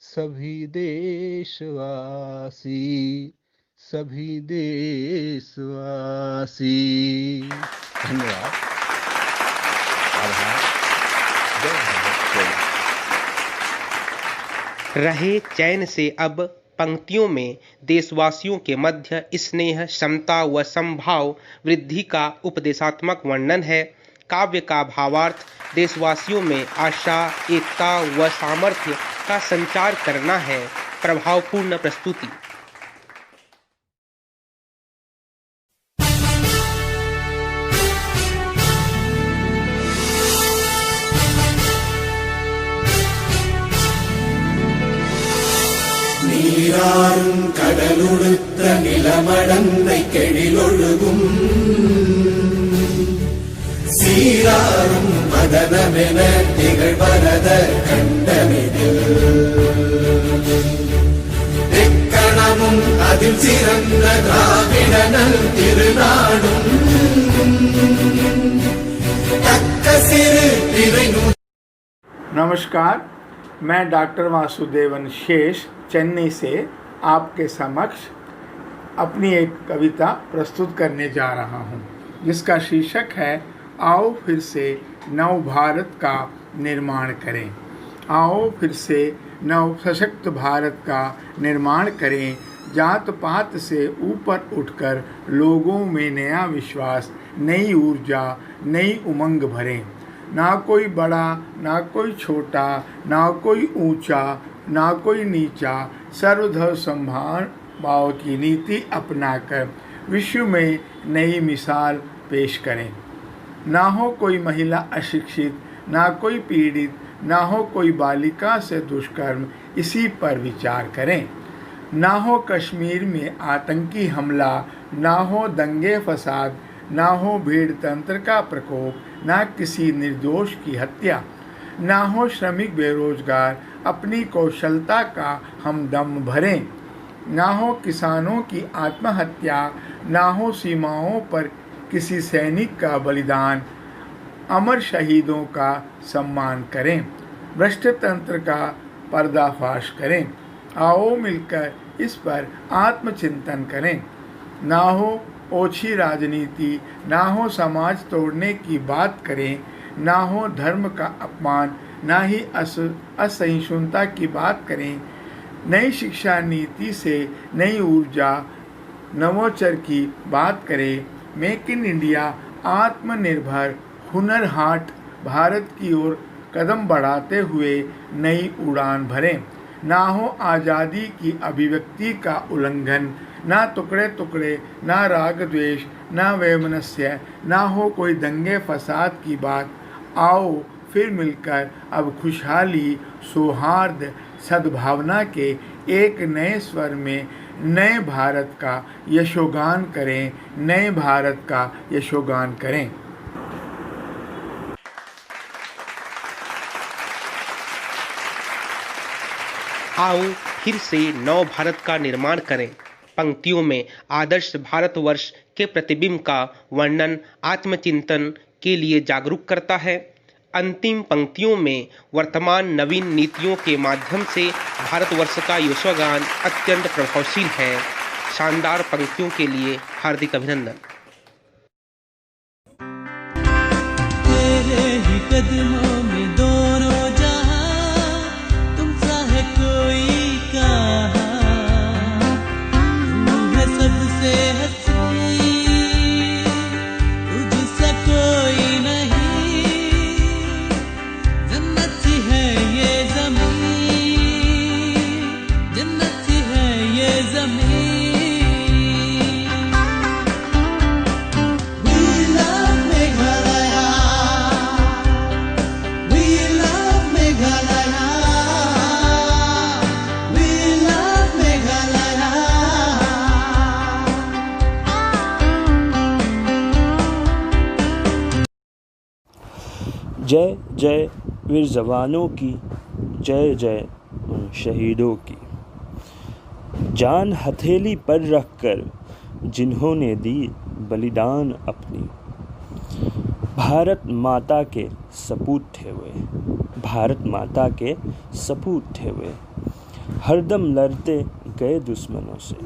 सभी देशवासी, सभी देशवासी। धन्यवाद।
रहे चैन से अब पंक्तियों में देशवासियों के मध्य स्नेह, समता व समभाव वृद्धि का उपदेशात्मक वर्णन है। काव्य का भावार्थ देशवासियों में आशा, एकता व सामर्थ्य का संचार करना है। प्रभावपूर्ण प्रस्तुति।
நீராறும் கடலுடுத்த நிலமடந்தை கெழிலொழுகும் சீராறும் மதனமென திகழ்வரத கண்டமிதில் எக்கணமும் அதில் சிறந்த திராவிடனல் திருநாடும் தக்க சிறு திரை
नमस्कार, मैं डॉक्टर वासुदेवन शेष चेन्नई से आपके समक्ष अपनी एक कविता प्रस्तुत करने जा रहा हूँ, जिसका शीर्षक है आओ फिर से नव भारत का निर्माण करें। आओ फिर से नव सशक्त भारत का निर्माण करें। जात पात से ऊपर उठकर लोगों में नया विश्वास, नई ऊर्जा, नई उमंग भरें। ना कोई बड़ा, ना कोई छोटा, ना कोई ऊंचा, ना कोई नीचा, सर्वधर्म सम्मान भाव की नीति अपनाकर विश्व में नई मिसाल पेश करें। ना हो कोई महिला अशिक्षित, ना कोई पीड़ित, ना हो कोई बालिका से दुष्कर्म, इसी पर विचार करें। ना हो कश्मीर में आतंकी हमला, ना हो दंगे फसाद, ना हो भीड़ तंत्र का प्रकोप, ना किसी निर्दोष की हत्या, ना हो श्रमिक बेरोजगार अपनी कौशलता का हमदम भरें, ना हो किसानों की आत्महत्या, ना हो सीमाओं पर किसी सैनिक का बलिदान। अमर शहीदों का सम्मान करें, भ्रष्ट तंत्र का पर्दाफाश करें। आओ मिलकर इस पर आत्मचिंतन करें। ना हो ओछी राजनीति, ना हो समाज तोड़ने की बात करें, ना हो धर्म का अपमान, ना ही असहिष्णुता की बात करें। नई शिक्षा नीति से नई ऊर्जा, नवोच्चर की बात करें। मेक इन इंडिया, आत्मनिर्भर हुनर हाट भारत की ओर कदम बढ़ाते हुए नई उड़ान भरें। ना हो आज़ादी की अभिव्यक्ति का उल्लंघन, ना टुकड़े टुकड़े, ना राग द्वेष, ना वैमनस्य, ना हो कोई दंगे फसाद की बात। आओ फिर मिलकर अब खुशहाली, सौहार्द, सद्भावना के एक नए स्वर में नए भारत का यशोगान करें। नए भारत का यशोगान करें।
आओ फिर से नव भारत का निर्माण करें। पंक्तियों में आदर्श भारतवर्ष के प्रतिबिंब का वर्णन आत्मचिंतन के लिए जागरूक करता है। अंतिम पंक्तियों में वर्तमान नवीन नीतियों के माध्यम से भारतवर्ष का युवगान अत्यंत प्रभावशील है। शानदार पंक्तियों के लिए हार्दिक अभिनंदन।
तेरे ही कदमों में दोनों जहां, तुमसा है कोई कहां, तू है सबसे हंसी, तुझसा कोई नहीं, जन्नत सी है ये ज़मीन, जन्नत सी है ये ज़मीन।
जय जय वीर जवानों की, जय जय उन शहीदों की, जान हथेली पर रखकर जिन्होंने दी बलिदान अपनी। भारत माता के सपूत थे वे, भारत माता के सपूत थे वे, हरदम लड़ते गए दुश्मनों से,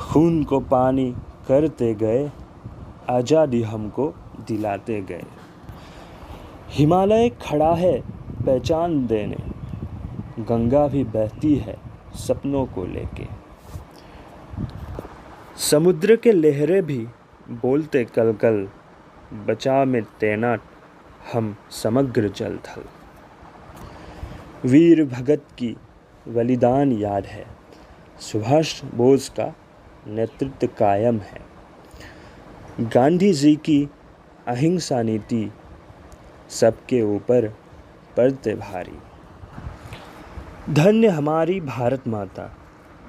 खून को पानी करते गए, आज़ादी हमको दिलाते गए। हिमालय खड़ा है पहचान देने, गंगा भी बहती है सपनों को लेके, समुद्र के लहरें भी बोलते कल कल, बचाव में तैनात हम समग्र जल थल। वीर भगत की बलिदान याद है, सुभाष बोस का नेतृत्व कायम है, गांधी जी की अहिंसा नीति सबके ऊपर पड़ते भारी। धन्य हमारी भारत माता,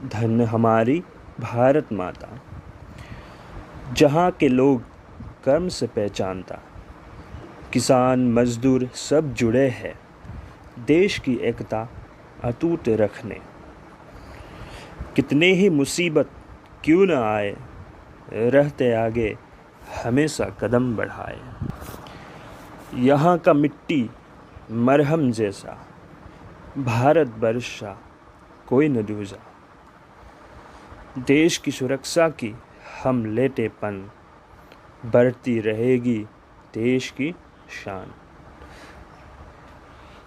धन्य हमारी भारत माता, जहाँ के लोग कर्म से पहचानता, किसान मजदूर सब जुड़े हैं देश की एकता अटूट रखने। कितने ही मुसीबत क्यों न आए, रहते आगे हमेशा कदम बढ़ाए। यहाँ का मिट्टी मरहम जैसा, भारत वर्षा कोई न दूजा। देश की सुरक्षा की हम लेते पन, बढ़ती रहेगी देश की शान।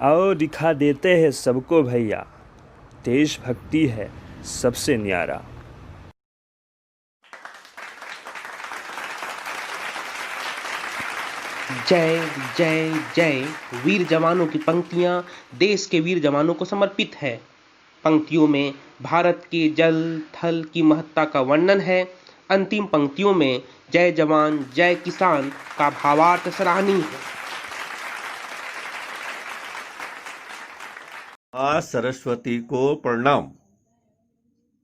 आओ दिखा देते हैं सबको भैया, देशभक्ति है सबसे न्यारा।
जय जय जय वीर जवानों की पंक्तियां देश के वीर जवानों को समर्पित है। पंक्तियों में भारत के जल थल की महत्ता का वर्णन है। अंतिम पंक्तियों में जय जवान जय किसान का भावार्थ सराहनीय है।
माँ सरस्वती को प्रणाम।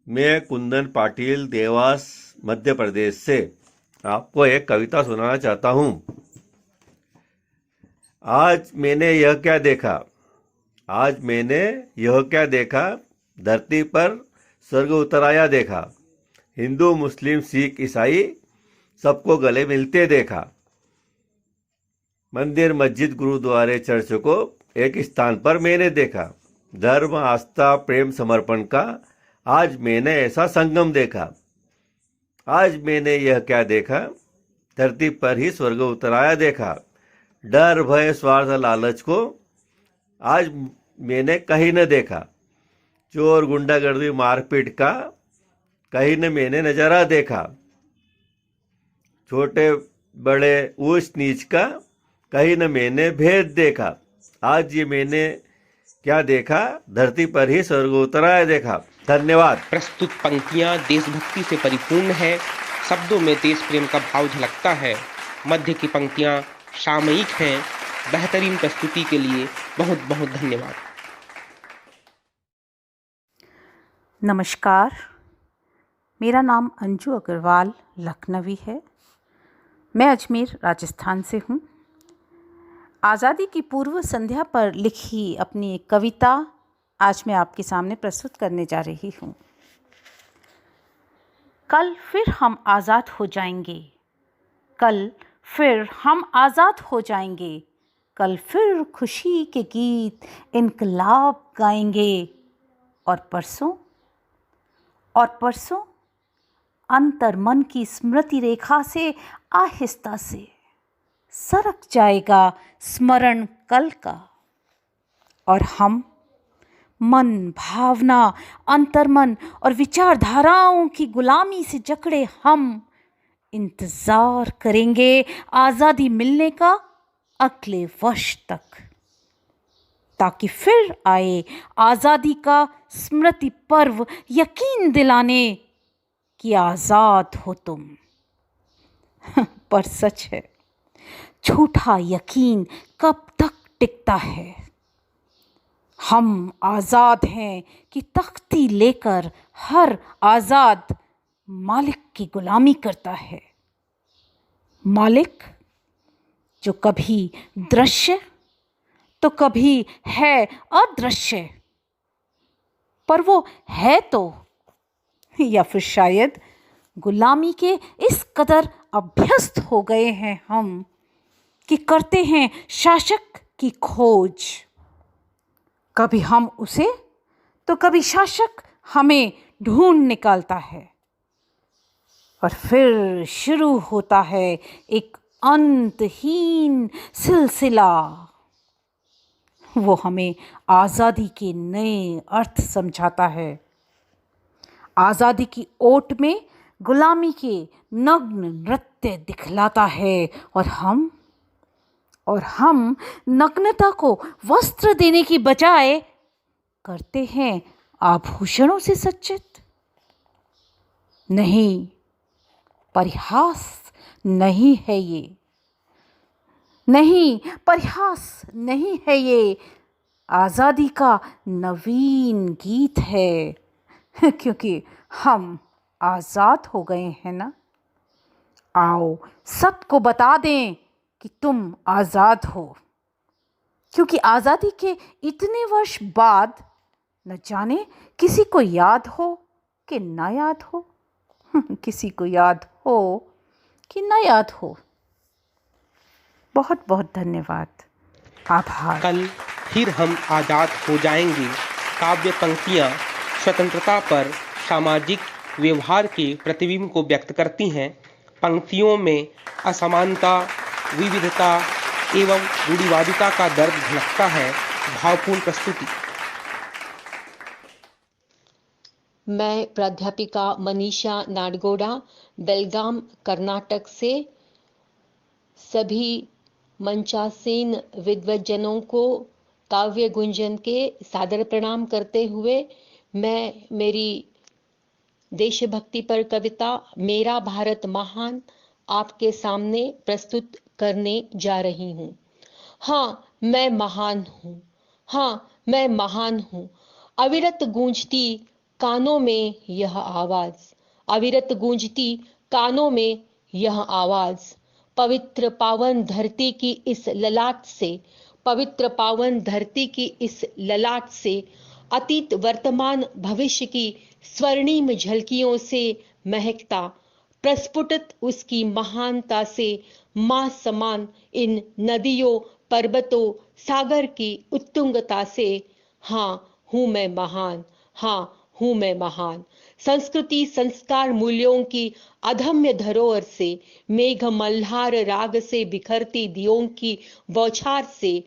मैं कुंदन पाटिल देवास मध्य प्रदेश से आपको एक कविता सुनाना चाहता हूँ। आज मैंने यह क्या देखा, आज मैंने यह क्या देखा, धरती पर स्वर्ग उतर आया देखा, हिंदू मुस्लिम सिख ईसाई सबको गले मिलते देखा, मंदिर मस्जिद गुरुद्वारे चर्च को एक स्थान पर मैंने देखा, धर्म आस्था प्रेम समर्पण का आज मैंने ऐसा संगम देखा। आज मैंने यह क्या देखा, धरती पर ही स्वर्ग उतर आया देखा, डर भय स्वार्थ लालच को आज मैंने कहीं न देखा, चोर गुंडागर्दी मारपीट का कहीं न मैंने नज़ारा देखा, छोटे बड़े ऊंच नीच का कहीं न मैंने भेद देखा। आज ये मैंने क्या देखा, धरती पर ही स्वर्ग उतर आया देखा। धन्यवाद।
प्रस्तुत पंक्तियां देशभक्ति से परिपूर्ण है, शब्दों में देश प्रेम का भाव झलकता है। मध्य की पंक्तियां सामयिक हैं। बेहतरीन प्रस्तुति के लिए बहुत बहुत धन्यवाद।
नमस्कार, मेरा नाम अंजू अग्रवाल लखनवी है। मैं अजमेर राजस्थान से हूँ। आज़ादी की पूर्व संध्या पर लिखी अपनी एक कविता आज मैं आपके सामने प्रस्तुत करने जा रही हूँ। कल फिर हम आज़ाद हो जाएंगे, कल फिर हम आज़ाद हो जाएंगे, कल फिर खुशी के गीत इनकलाब गाएंगे। और परसों अंतर मन की स्मृति रेखा से आहिस्ता से सरक जाएगा स्मरण कल का। और हम मन, भावना, अंतर्मन और विचारधाराओं की गुलामी से जकड़े हम इंतजार करेंगे आज़ादी मिलने का अगले वर्ष तक, ताकि फिर आए आज़ादी का स्मृति पर्व यकीन दिलाने कि आज़ाद हो तुम। पर सच है, झूठा यकीन कब तक टिकता है। हम आज़ाद हैं कि तख्ती लेकर हर आज़ाद मालिक की गुलामी करता है। मालिक जो कभी दृश्य तो कभी है अदृश्य, पर वो है तो, या फिर शायद गुलामी के इस कदर अभ्यस्त हो गए हैं हम कि करते हैं शासक की खोज। कभी हम उसे तो कभी शासक हमें ढूंढ निकालता है। और फिर शुरू होता है एक अंतहीन सिलसिला। वो हमें आज़ादी के नए अर्थ समझाता है। आज़ादी की ओट में गुलामी के नग्न नृत्य दिखलाता है। और हम नग्नता को वस्त्र देने की बजाय करते हैं आभूषणों से सज्जित। नहीं, परिहास नहीं है ये, नहीं, परिहास नहीं है ये, आज़ादी का नवीन गीत है। क्योंकि हम आज़ाद हो गए हैं ना। आओ सबको बता दें कि तुम आज़ाद हो, क्योंकि आज़ादी के इतने वर्ष बाद न जाने किसी को याद हो कि ना याद हो, किसी को याद हो कि ना याद हो। बहुत बहुत धन्यवाद, आभार।
कल फिर हम आज़ाद हो जाएंगे काव्य पंक्तियाँ स्वतंत्रता पर सामाजिक व्यवहार के प्रतिबिंब को व्यक्त करती हैं। पंक्तियों में असमानता, विविधता एवं रूढ़िवादिता का दर्द झलकता है। भावपूर्ण प्रस्तुति।
मैं प्राध्यापिका मनीषा नाडगोड़ा, बेलगाम, कर्नाटक से सभी मंचासीन विद्वज्जनों को काव्य गुंजन के सादर प्रणाम करते हुए मैं मेरी देशभक्ति पर कविता मेरा भारत महान आपके सामने प्रस्तुत करने जा रही हूँ। हाँ, मैं महान हूँ। हाँ, मैं महान हूँ। अविरत गूंजती कानों में यह आवाज, अविरत गूंजती कानों में यह आवाज, पवित्र पावन धरती की इस ललाट से, पवित्र पावन धरती की इस ललाट से, अतीत वर्तमान भविष्य की स्वर्णिम झलकियों से महकता, प्रस्फुटित उसकी महानता से, मां समान इन नदियों, पर्वतों, सागर की उत्तुंगता से। हाँ, हूं मैं महान। हाँ, हूं मैं महान। संस्कृति संस्कार मूल्यों की अधम्य धरोहर से, मेघ मल्हार राग से बिखरती दियों की बौछार से,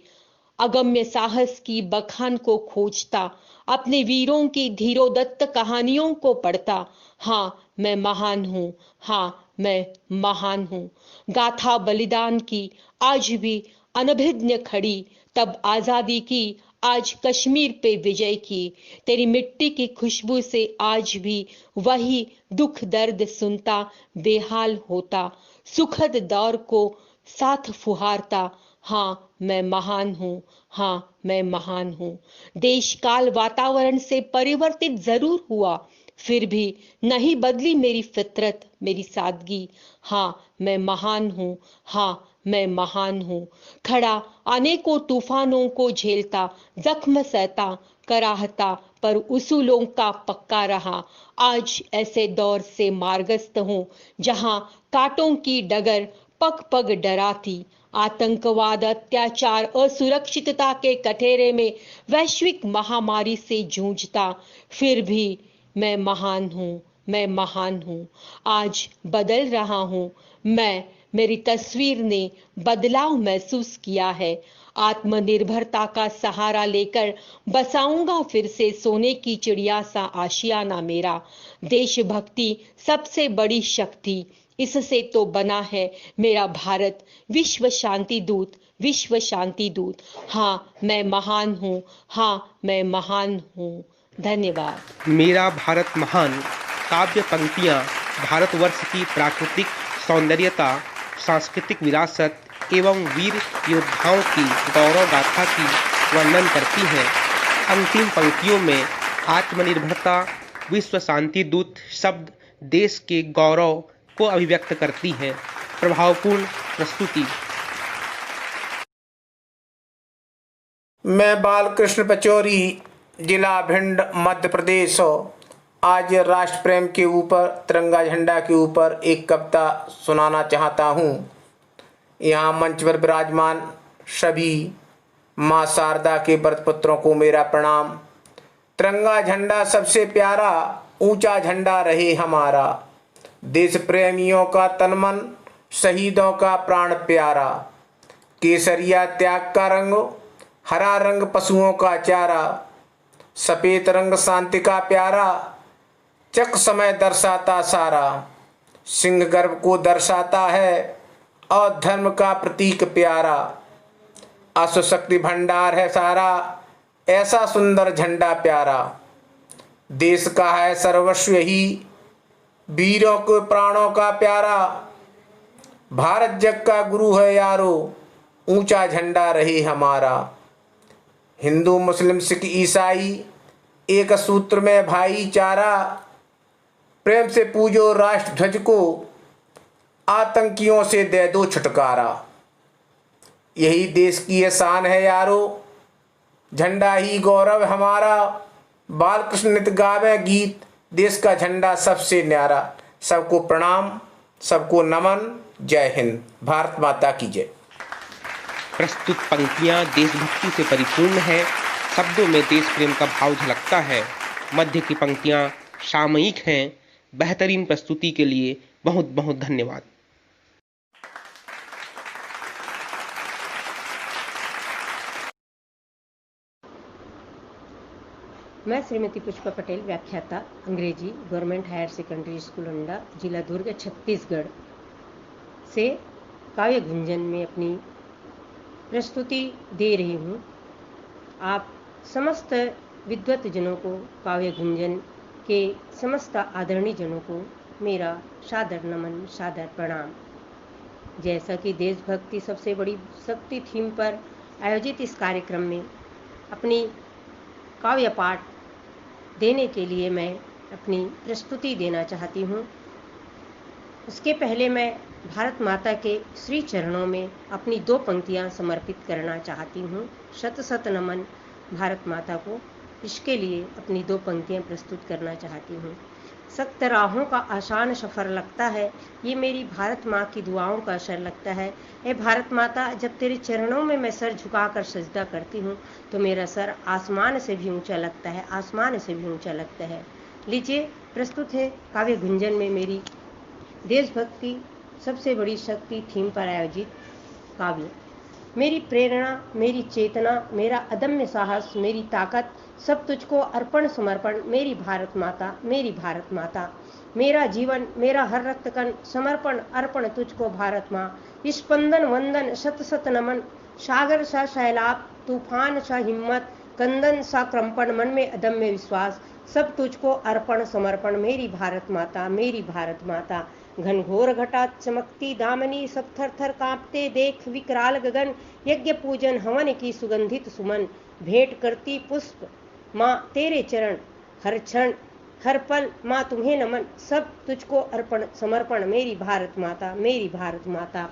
अगम्य साहस की बखान को खोजता, अपने वीरों की धीरोदत्त कहानियों को पढ़ता। हाँ, मैं महान हूँ। हाँ, मैं महान हूँ। गाथा बलिदान की आज भी अनभिज्ञ खड़ी, तब आजादी की, आज कश्मीर पे विजय की। तेरी मिट्टी की खुशबू से आज भी वही दुख दर्द सुनता, बेहाल होता, सुखद दौर को साथ फुहारता। हाँ, मैं महान हूँ। हाँ, मैं महान हूँ। देश काल वातावरण से परिवर्तित जरूर हुआ, फिर भी नहीं बदली मेरी फितरत, मेरी सादगी। हाँ, मैं महान हूँ। हाँ, मैं महान हूँ। खड़ा अनेकों तूफानों को झेलता, जख्म सहता, कराहता, पर उसूलों का पक्का रहा। आज ऐसे दौर से मार्गस्थ हूँ जहाँ कांटों की डगर पग पग डराती, आतंकवाद, अत्याचार, असुरक्षितता के कठेरे में वैश्विक महामारी से जूझता, फिर भी मैं महान हूँ, मैं महान हूँ। आज बदल रहा हूँ मैं, मेरी तस्वीर ने बदलाव महसूस किया है। आत्मनिर्भरता का सहारा लेकर बसाऊंगा फिर से सोने की चिड़िया सा आशियाना मेरा। देशभक्ति सबसे बड़ी शक्ति, इससे तो बना है मेरा भारत। विश्व शांति दूत, विश्व शांति दूत। हाँ मैं महान हूँ, हाँ मैं महान हूँ। धन्यवाद।
मेरा भारत महान काव्य पंक्तियाँ भारतवर्ष की प्राकृतिक सौंदर्यता, सांस्कृतिक विरासत एवं वीर योद्धाओं की गौरव गाथा की वर्णन करती हैं। अंतिम पंक्तियों में आत्मनिर्भरता, विश्व शांति दूत शब्द देश के गौरव को अभिव्यक्त करती हैं। प्रभावपूर्ण प्रस्तुति।
मैं बालकृष्ण पचौरी, जिला भिंड, मध्य प्रदेश। आज राष्ट्र प्रेम के ऊपर, तिरंगा झंडा के ऊपर एक कविता सुनाना चाहता हूँ। यहाँ मंच पर विराजमान सभी माँ शारदा के व्रत पुत्रों को मेरा प्रणाम। तिरंगा झंडा सबसे प्यारा, ऊंचा झंडा रहे हमारा। देश प्रेमियों का तन मन, शहीदों का प्राण प्यारा। केसरिया त्याग का रंग, हरा रंग पशुओं का चारा। सफेद रंग शांति का प्यारा, चक समय दर्शाता सारा। सिंह गर्भ को दर्शाता है और धर्म का प्रतीक प्यारा। अश्वशक्ति भंडार है सारा, ऐसा सुंदर झंडा प्यारा। देश का है सर्वस्व ही, वीरों के प्राणों का प्यारा। भारत जग का गुरु है यारो, ऊंचा झंडा रहे हमारा। हिंदू मुस्लिम सिख ईसाई एक सूत्र में भाईचारा। प्रेम से पूजो राष्ट्र ध्वज को, आतंकियों से दे दो छुटकारा। यही देश की ये शान है यारो, झंडा ही गौरव हमारा। बालकृष्ण नित गावे गीत, देश का झंडा सबसे न्यारा। सबको प्रणाम, सबको नमन। जय हिंद, भारत माता की जय।
प्रस्तुत पंक्तियाँ देशभक्ति से परिपूर्ण है, शब्दों में देश प्रेम का भाव झलकता है। मध्य की पंक्तियाँ सामयिक हैं। बेहतरीन प्रस्तुति के लिए बहुत बहुत धन्यवाद।
मैं श्रीमती पुष्पा पटेल, व्याख्याता, अंग्रेजी, गवर्नमेंट हायर सेकेंडरी स्कूल अंडा, जिला दुर्ग, छत्तीसगढ़ से काव्य गुंजन में अपनी प्रस्तुति दे रही हूँ। आप समस्त विद्वत जनों को, काव्य गुंजन के समस्त आदरणीय जनों को मेरा सादर नमन, सादर प्रणाम। जैसा कि देशभक्ति सबसे बड़ी शक्ति थीम पर आयोजित इस कार्यक्रम में अपनी काव्य पाठ देने के लिए मैं अपनी प्रस्तुति देना चाहती हूँ। उसके पहले मैं भारत माता के श्री चरणों में अपनी 2 पंक्तियाँ समर्पित करना चाहती हूँ। शत शत नमन भारत माता को, इसके लिए अपनी 2 पंक्तियाँ प्रस्तुत करना चाहती हूँ। सख्त राहों का आसान सफ़र लगता है, ये मेरी भारत माँ की दुआओं का असर लगता है। ए भारत माता, जब तेरे चरणों में मैं सर झुकाकर सजदा करती हूँ तो मेरा सर आसमान से भी ऊंचा लगता है, आसमान से भी ऊंचा लगता है। लीजिए, प्रस्तुत है काव्य गुंजन में मेरी देशभक्ति सबसे बड़ी शक्ति थीम पर आयोजित काव्य। मेरी प्रेरणा, मेरी चेतना, मेरा अदम्य साहस, मेरी ताकत सब तुझको अर्पण समर्पण मेरी भारत माता, मेरी भारत माता। मेरा जीवन, मेरा हर रक्तकण समर्पण अर्पण तुझको भारत माँ। स्पंदन वंदन शत शत नमन, सागर सा सैलाब, तूफान सा हिम्मत, कंदन सा कंपन, मन में अदम्य विश्वास, सब तुझको अर्पण समर्पण मेरी भारत माता, मेरी भारत माता। घनघोर घटा चमकती दामनी, सब थर थर कांपते देख विकराल गगन। यज्ञ पूजन हवन की सुगंधित सुमन, भेंट करती पुष्प माँ तेरे चरण। हर क्षण हर पल माँ तुम्हें नमन, सब तुझको अर्पण समर्पण मेरी भारत माता, मेरी भारत माता।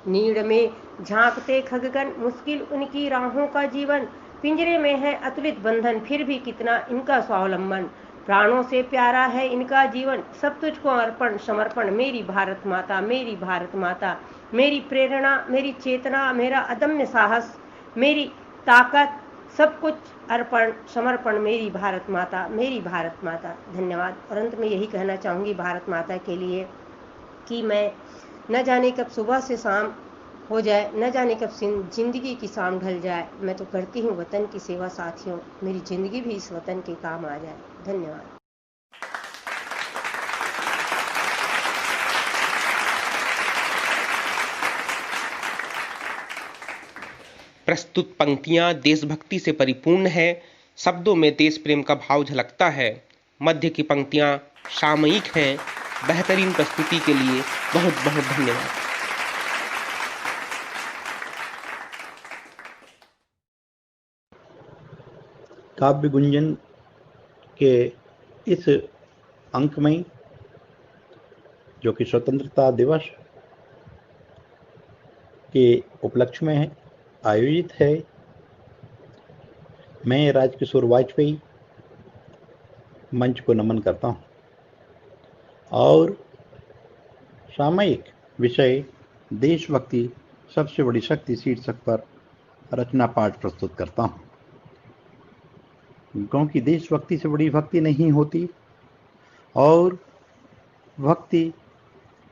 नीड़ में झांकते खगगन, मुश्किल उनकी राहों का जीवन। पिंजरे में है अतुलित बंधन, फिर भी कितना इनका स्वावलंबन। प्राणों से प्यारा है इनका जीवन, सब तुझको अर्पण समर्पण मेरी भारत माता, मेरी भारत माता।
मेरी प्रेरणा, मेरी चेतना, मेरा अदम्य साहस, मेरी ताकत, सब कुछ अर्पण समर्पण मेरी भारत माता, मेरी भारत माता। धन्यवाद। और अंत में यही कहना चाहूँगी भारत माता के लिए कि मैं न जाने कब सुबह से शाम हो जाए, न जाने कब जिंदगी की शाम ढल जाए, मैं तो करती हूँ वतन की सेवा साथियों, मेरी जिंदगी भी इस वतन के काम आ जाए। धन्यवाद।
प्रस्तुत पंक्तियां देशभक्ति से परिपूर्ण है, शब्दों में देश प्रेम का भाव झलकता है। मध्य की पंक्तियां सामयिक हैं। बेहतरीन प्रस्तुति के लिए बहुत बहुत धन्यवाद।
काव्य गुंजन के इस अंक में, जो कि स्वतंत्रता दिवस के उपलक्ष्य में आयोजित है, मैं राजकिशोर वाजपेयी मंच को नमन करता हूं और सामयिक विषय देशभक्ति सबसे बड़ी शक्ति शीर्षक पर रचना पाठ प्रस्तुत करता हूं। क्योंकि देशभक्ति से बड़ी भक्ति नहीं होती और भक्ति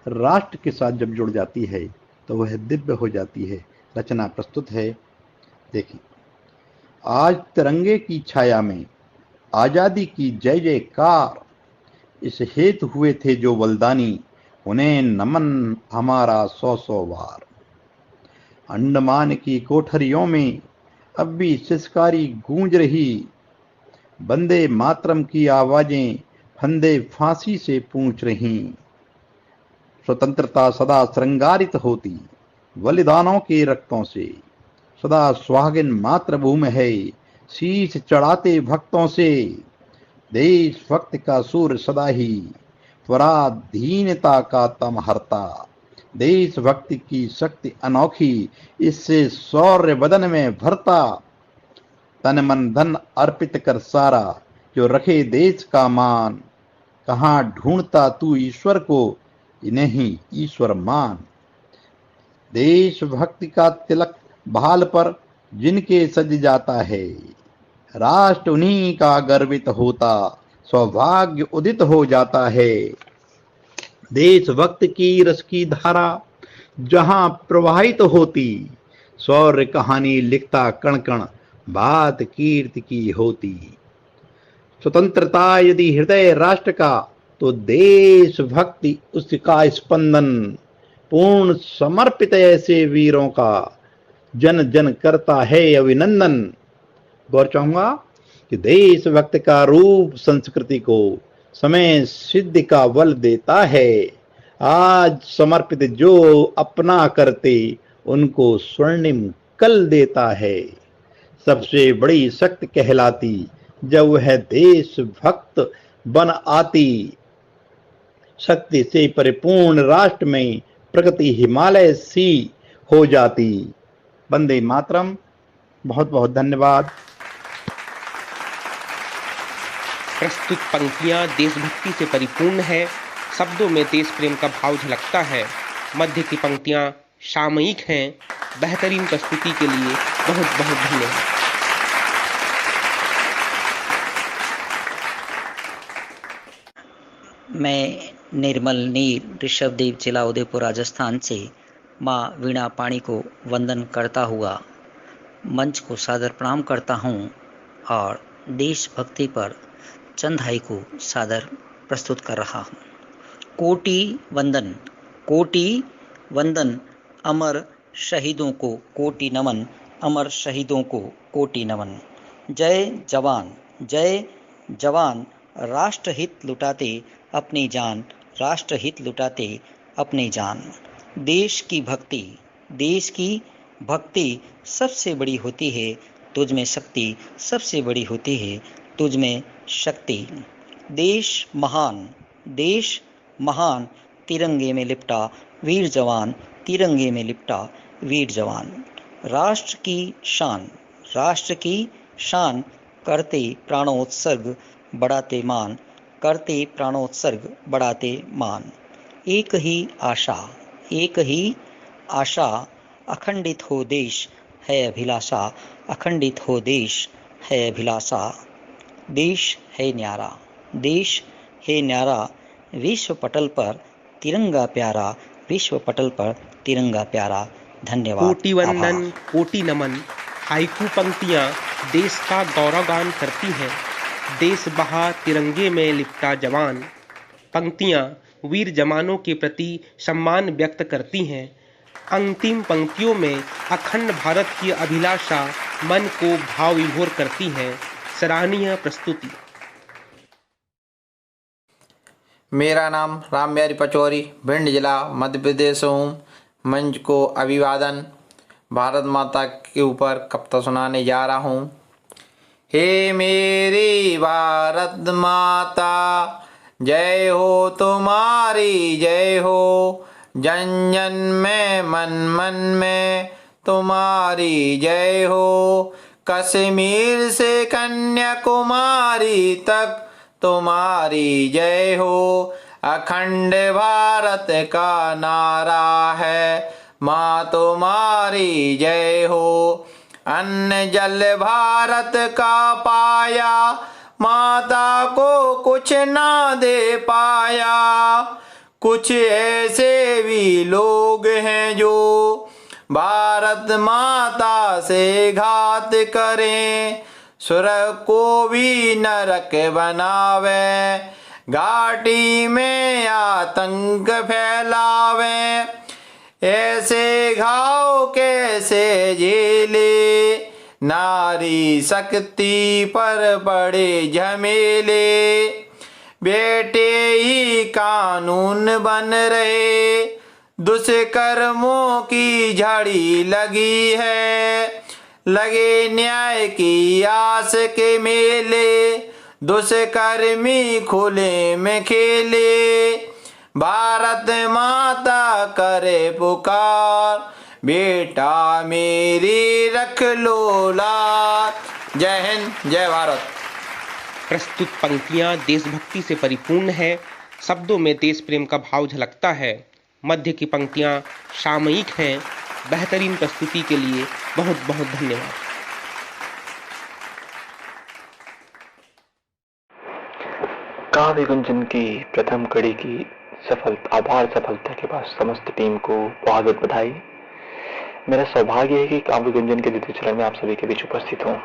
राष्ट्र के साथ जब जुड़ जाती है तो वह दिव्य हो जाती है। रचना प्रस्तुत है, देखिए। आज तिरंगे की छाया में आज़ादी की जय जयकार, इस हेतु हुए थे जो बलिदानी, उन्हें नमन हमारा 100-100 बार। अंडमान की कोठरियों में अब भी सिसकारी गूंज रही, वंदे मातरम की आवाजें फंदे फांसी से पूछ रही। स्वतंत्रता सदा श्रृंगारित होती बलिदानों के रक्तों से, सदा सुहागिन मातृभूमि है शीश चढ़ाते भक्तों से। देशभक्त का सूर सदा ही पराधीनता का तम हरता, देशभक्ति की शक्ति अनोखी इससे शौर्य बदन में भरता। तन मन धन अर्पित कर सारा जो रखे देश का मान, कहाँ ढूंढता तू ईश्वर को, नहीं ईश्वर मान। देशभक्ति का तिलक भाल पर जिनके सज जाता है, राष्ट्र उन्हीं का गर्वित होता, सौभाग्य उदित हो जाता है। देशभक्त की रस की धारा जहां प्रवाहित होती, शौर्य कहानी लिखता कण कण बात कीर्ति की होती। स्वतंत्रता यदि हृदय राष्ट्र का, तो देशभक्ति उसका स्पंदन। पूर्ण समर्पित ऐसे वीरों का जन जन करता है अभिनंदन। गौर चाहूंगा कि देशभक्त का रूप संस्कृति को समय सिद्धि का बल देता है। आज समर्पित जो अपना करते, उनको स्वर्णिम कल देता है। सबसे बड़ी शक्ति कहलाती जब वह देशभक्त बन आती। शक्ति से परिपूर्ण राष्ट्र में प्रगति हिमालय सी हो जाती। वंदे मातरम। बहुत बहुत धन्यवाद।
प्रस्तुत पंक्तियां देशभक्ति से परिपूर्ण है, शब्दों में देश प्रेम का भाव झलकता है। मध्य की पंक्तियां सामयिक हैं। बेहतरीन प्रस्तुति के लिए बहुत बहुत धन्यवाद।
मैं निर्मल नीर ऋषभदेव जिला उदयपुर राजस्थान से माँ वीणा पाणी को वंदन करता हुआ मंच को सादर प्रणाम करता हूँ और देशभक्ति पर चंद हाइकू सादर प्रस्तुत कर रहा हूँ। कोटि वंदन अमर शहीदों को कोटि नमन, अमर शहीदों को कोटि नमन। जय जवान राष्ट्रहित लुटाते अपनी जान, राष्ट्रहित लुटाते अपनी जान। देश की भक्ति सबसे बड़ी होती है, तुझ में शक्ति सबसे बड़ी होती है, तुझ में शक्ति। देश महान तिरंगे में लिपटा वीर जवान, तिरंगे में लिपटा वीर जवान। राष्ट्र की शान करते प्राणोत्सर्ग बढ़ाते मान, करते प्राणोत्सर्ग बढ़ाते मान। एक ही आशा, अखंडित हो देश है अभिलाषा, अखंडित हो देश है अभिलाषा। देश है न्यारा, देश है न्यारा, विश्व पटल पर तिरंगा प्यारा, विश्व पटल पर तिरंगा प्यारा। धन्यवाद।
कोटि वंदन,
आभार।
कोटि नमन। हाइकू पंक्तियाँ देश का गौरवगान करती हैं। देश बहा तिरंगे में लिपटा जवान। पंक्तियाँ वीर जवानों के प्रति सम्मान व्यक्त करती हैं। अंतिम पंक्तियों में अखंड भारत की अभिलाषा मन को भाव विभोर करती हैं। सराहनीय प्रस्तुति।
मेरा नाम राम बिहारी पचौरी, भिंड जिला मध्य प्रदेश हूँ। मंच को अभिवादन। भारत माता के ऊपर कविता सुनाने जा रहा हूँ। हे मेरी भारत माता, जय हो तुम्हारी जय हो। जन जन में मन मन में तुम्हारी जय हो। कश्मीर से कन्याकुमारी तक तुम्हारी जय हो। अखंड भारत का नारा है, माँ तुम्हारी जय हो। अन्न जल भारत का पाया, माता को कुछ ना दे पाया। कुछ ऐसे भी लोग हैं जो भारत माता से घात करें, स्वर्ग को भी नरक बनावे। घाटी में आतंक फैलावे, ऐसे घाव कैसे झेले। नारी शक्ति पर बड़े झमेले, बेटे ही कानून बन रहे। दुष्कर्मों की झड़ी लगी है, लगे न्याय की आस के मेले। दुष्कर्मी खुले में खेले, भारत माता करे पुकार। बेटा मेरी रख लो लाज। जय हिंद, जय भारत।
प्रस्तुत पंक्तियाँ देशभक्ति से परिपूर्ण है। शब्दों में देश प्रेम का भाव झलकता है। मध्य की पंक्तियाँ सामयिक हैं। बेहतरीन प्रस्तुति के लिए बहुत बहुत धन्यवाद।
काव्य गुंजन की प्रथम कड़ी की आधार सफलता के बाद समस्त टीम को बहुत बहुत बधाई। मेरा सौभाग्य है कि काव्य गुंजन के द्वितीय चरण में आप सभी के बीच उपस्थित हूँ।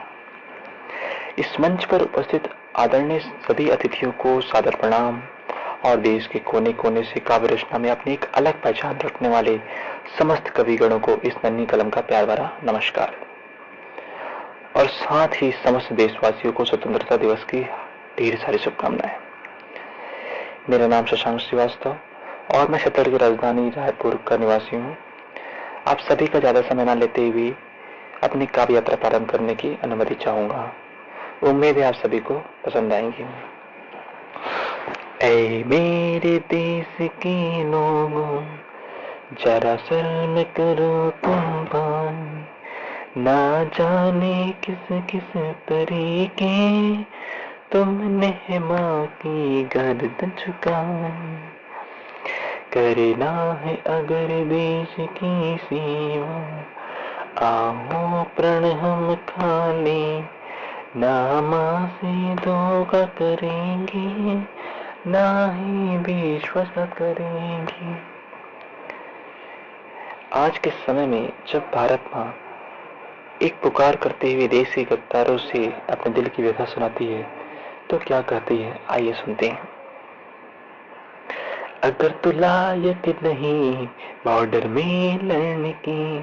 इस मंच पर उपस्थित आदरणीय सभी अतिथियों को सादर प्रणाम और देश के कोने कोने से काव्य रचना में अपनी एक अलग पहचान रखने वाले समस्त कविगणों को इस नन्ही कलम का प्यार भरा नमस्कार। और साथ ही समस्त देशवासियों को स्वतंत्रता दिवस की ढेर सारी शुभकामनाएं। मेरा नाम शशांक श्रीवास्तव और मैं छत्तीसगढ़ की राजधानी रायपुर का निवासी हूँ। आप सभी का ज़्यादा समय न लेते हुए अपनी काव्य यात्रा प्रारंभ करने की अनुमति चाहूँगा। उम्मीद है आप सभी को पसंद आएंगी। ऐ मेरे देश के लोगों, जरा शर्म करो तुम भाई। ना जाने किस किस तरीके तुमने माँ की गर्दन झुकाई। करना है अगर देश की सेवा, आओ प्रण हम खा ले। ना माँ से धोखा करेंगे, ना ही विश्वास करेंगे। आज के समय में जब भारत माँ एक पुकार करते हुए देश के गद्दारों से अपने दिल की व्यथा सुनाती है तो क्या कहती है, आइए सुनते हैं। अगर तू लायक नहीं बॉर्डर में लड़ने की,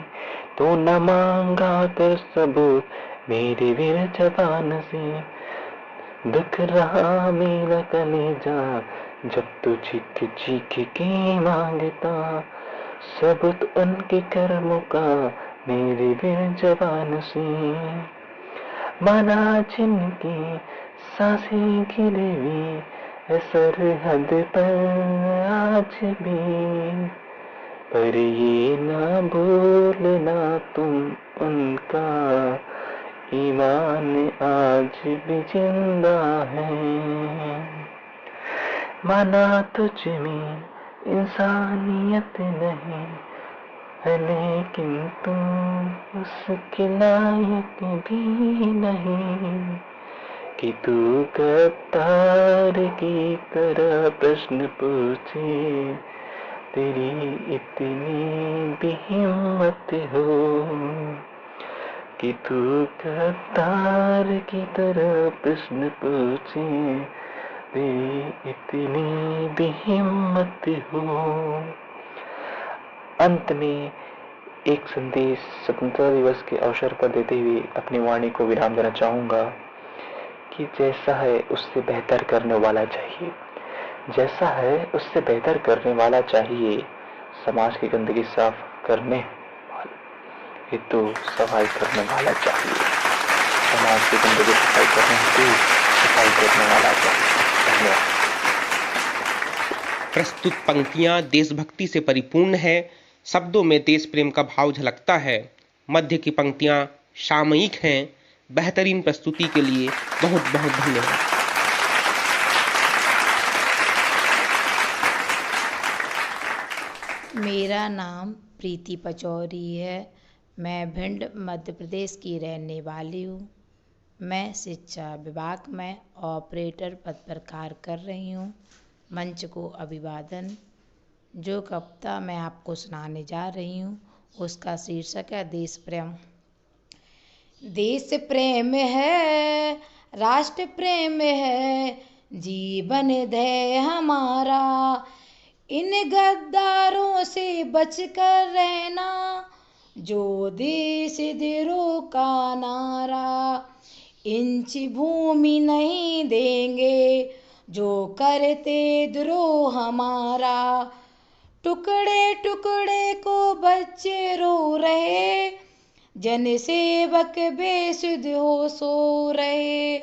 तो न मांगा कर सबूत मेरे वीर जवान से। दुख रहा मेरा कलेजा जब तू चीख चीख के मांगता सबूत उनके कर्मों का मेरे वीर जवान से। माना जिनकी सांसें गिरवी सरहद पर आज भी, पर ये ना भूलना तुम उनका ईमान आज भी जिंदा है। माना तुझ में इंसानियत नहीं, लेकिन तुम उसके लायक भी नहीं कि तू गद्दार की तरह प्रश्न पूछे, तेरी इतनी भी हिम्मत हो कि तू गद्दार की तरह प्रश्न पूछे, तेरी इतनी भी हिम्मत हो। अंत में एक संदेश स्वतंत्रता दिवस के अवसर पर देते हुए अपनी वाणी को विराम देना चाहूँगा कि जैसा है उससे बेहतर करने वाला चाहिए, जैसा है उससे बेहतर करने वाला चाहिए। समाज की गंदगी साफ करने हेतु सफाई करने वाला चाहिए, समाज की गंदगी सफाई करने हेतु सफाई करने वाला चाहिए। धन्यवाद।
प्रस्तुत पंक्तियां देशभक्ति से परिपूर्ण है, शब्दों में देश प्रेम का भाव झलकता है। मध्य की पंक्तियां सामयिक हैं। बेहतरीन प्रस्तुति के लिए बहुत बहुत धन्यवाद।
मेरा नाम प्रीति पचौरी है। मैं भिंड मध्य प्रदेश की रहने वाली हूँ। मैं शिक्षा विभाग में ऑपरेटर पद पर कार्य कर रही हूँ। मंच को अभिवादन। जो कविता मैं आपको सुनाने जा रही हूँ उसका शीर्षक है देश प्रेम। देश प्रेम है, राष्ट्र प्रेम है, जीवन ध्येय हमारा। इन गद्दारों से बचकर रहना, जो देश द्रोह का नारा। इंच भूमि नहीं देंगे जो करते द्रोह हमारा। टुकड़े टुकड़े को बच्चे रो रहे, जन सेवक बेसुध हो सो रहे।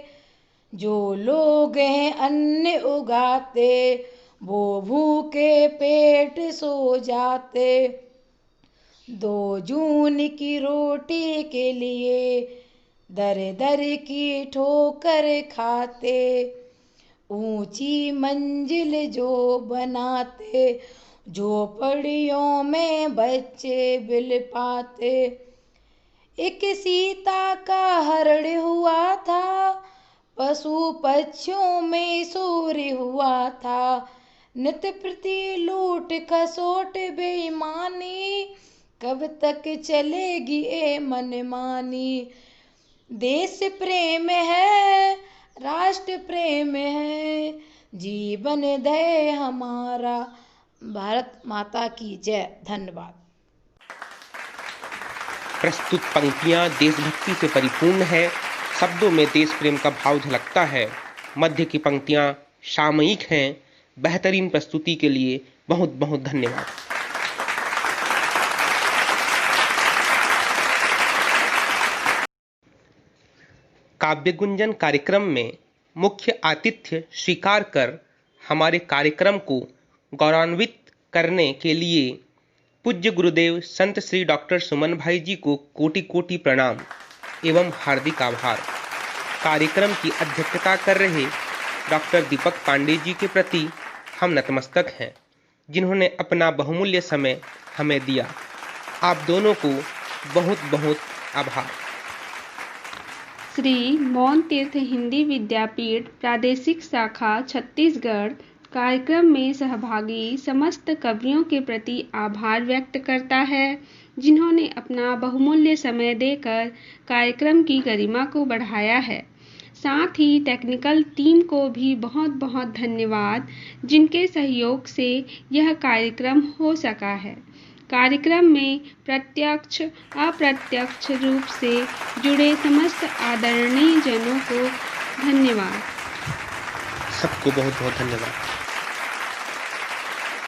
जो लोग हैं अन्न उगाते, वो भूखे पेट सो जाते। 2 जून की रोटी के लिए दर दर की ठोकर खाते। ऊंची मंजिल जो बनाते, झोपड़ियों में बच्चे बिल पाते। एक सीता का हरण हुआ था, पशु पक्षियों में शोर हुआ था। नित प्रति लूट खसोट बेईमानी, कब तक चलेगी ए मनमानी। देश प्रेम है, राष्ट्र प्रेम है, जीवन ध्येय हमारा। भारत माता की जय। धन्यवाद।
प्रस्तुत पंक्तियां देशभक्ति से परिपूर्ण है, शब्दों में देश प्रेम का भाव झलकता है। मध्य की पंक्तियां सामयिक हैं। बेहतरीन प्रस्तुति के लिए बहुत बहुत धन्यवाद। काव्य गुंजन कार्यक्रम में मुख्य आतिथ्य स्वीकार कर हमारे कार्यक्रम को गौरवान्वित करने के लिए पूज्य गुरुदेव संत श्री डॉक्टर सुमन भाई जी को कोटि कोटि प्रणाम एवं हार्दिक आभार। कार्यक्रम की अध्यक्षता कर रहे डॉक्टर दीपक पांडे जी के प्रति हम नतमस्तक हैं, जिन्होंने अपना बहुमूल्य समय हमें दिया। आप दोनों को बहुत बहुत आभार।
श्री मौन तीर्थ हिंदी विद्यापीठ प्रादेशिक शाखा छत्तीसगढ़ कार्यक्रम में सहभागी समस्त कवियों के प्रति आभार व्यक्त करता है, जिन्होंने अपना बहुमूल्य समय देकर कार्यक्रम की गरिमा को बढ़ाया है। साथ ही टेक्निकल टीम को भी बहुत बहुत धन्यवाद, जिनके सहयोग से यह कार्यक्रम हो सका है। कार्यक्रम में प्रत्यक्ष अप्रत्यक्ष रूप से जुड़े समस्त आदरणीय जनों को धन्यवाद।
सबको बहुत बहुत धन्यवाद।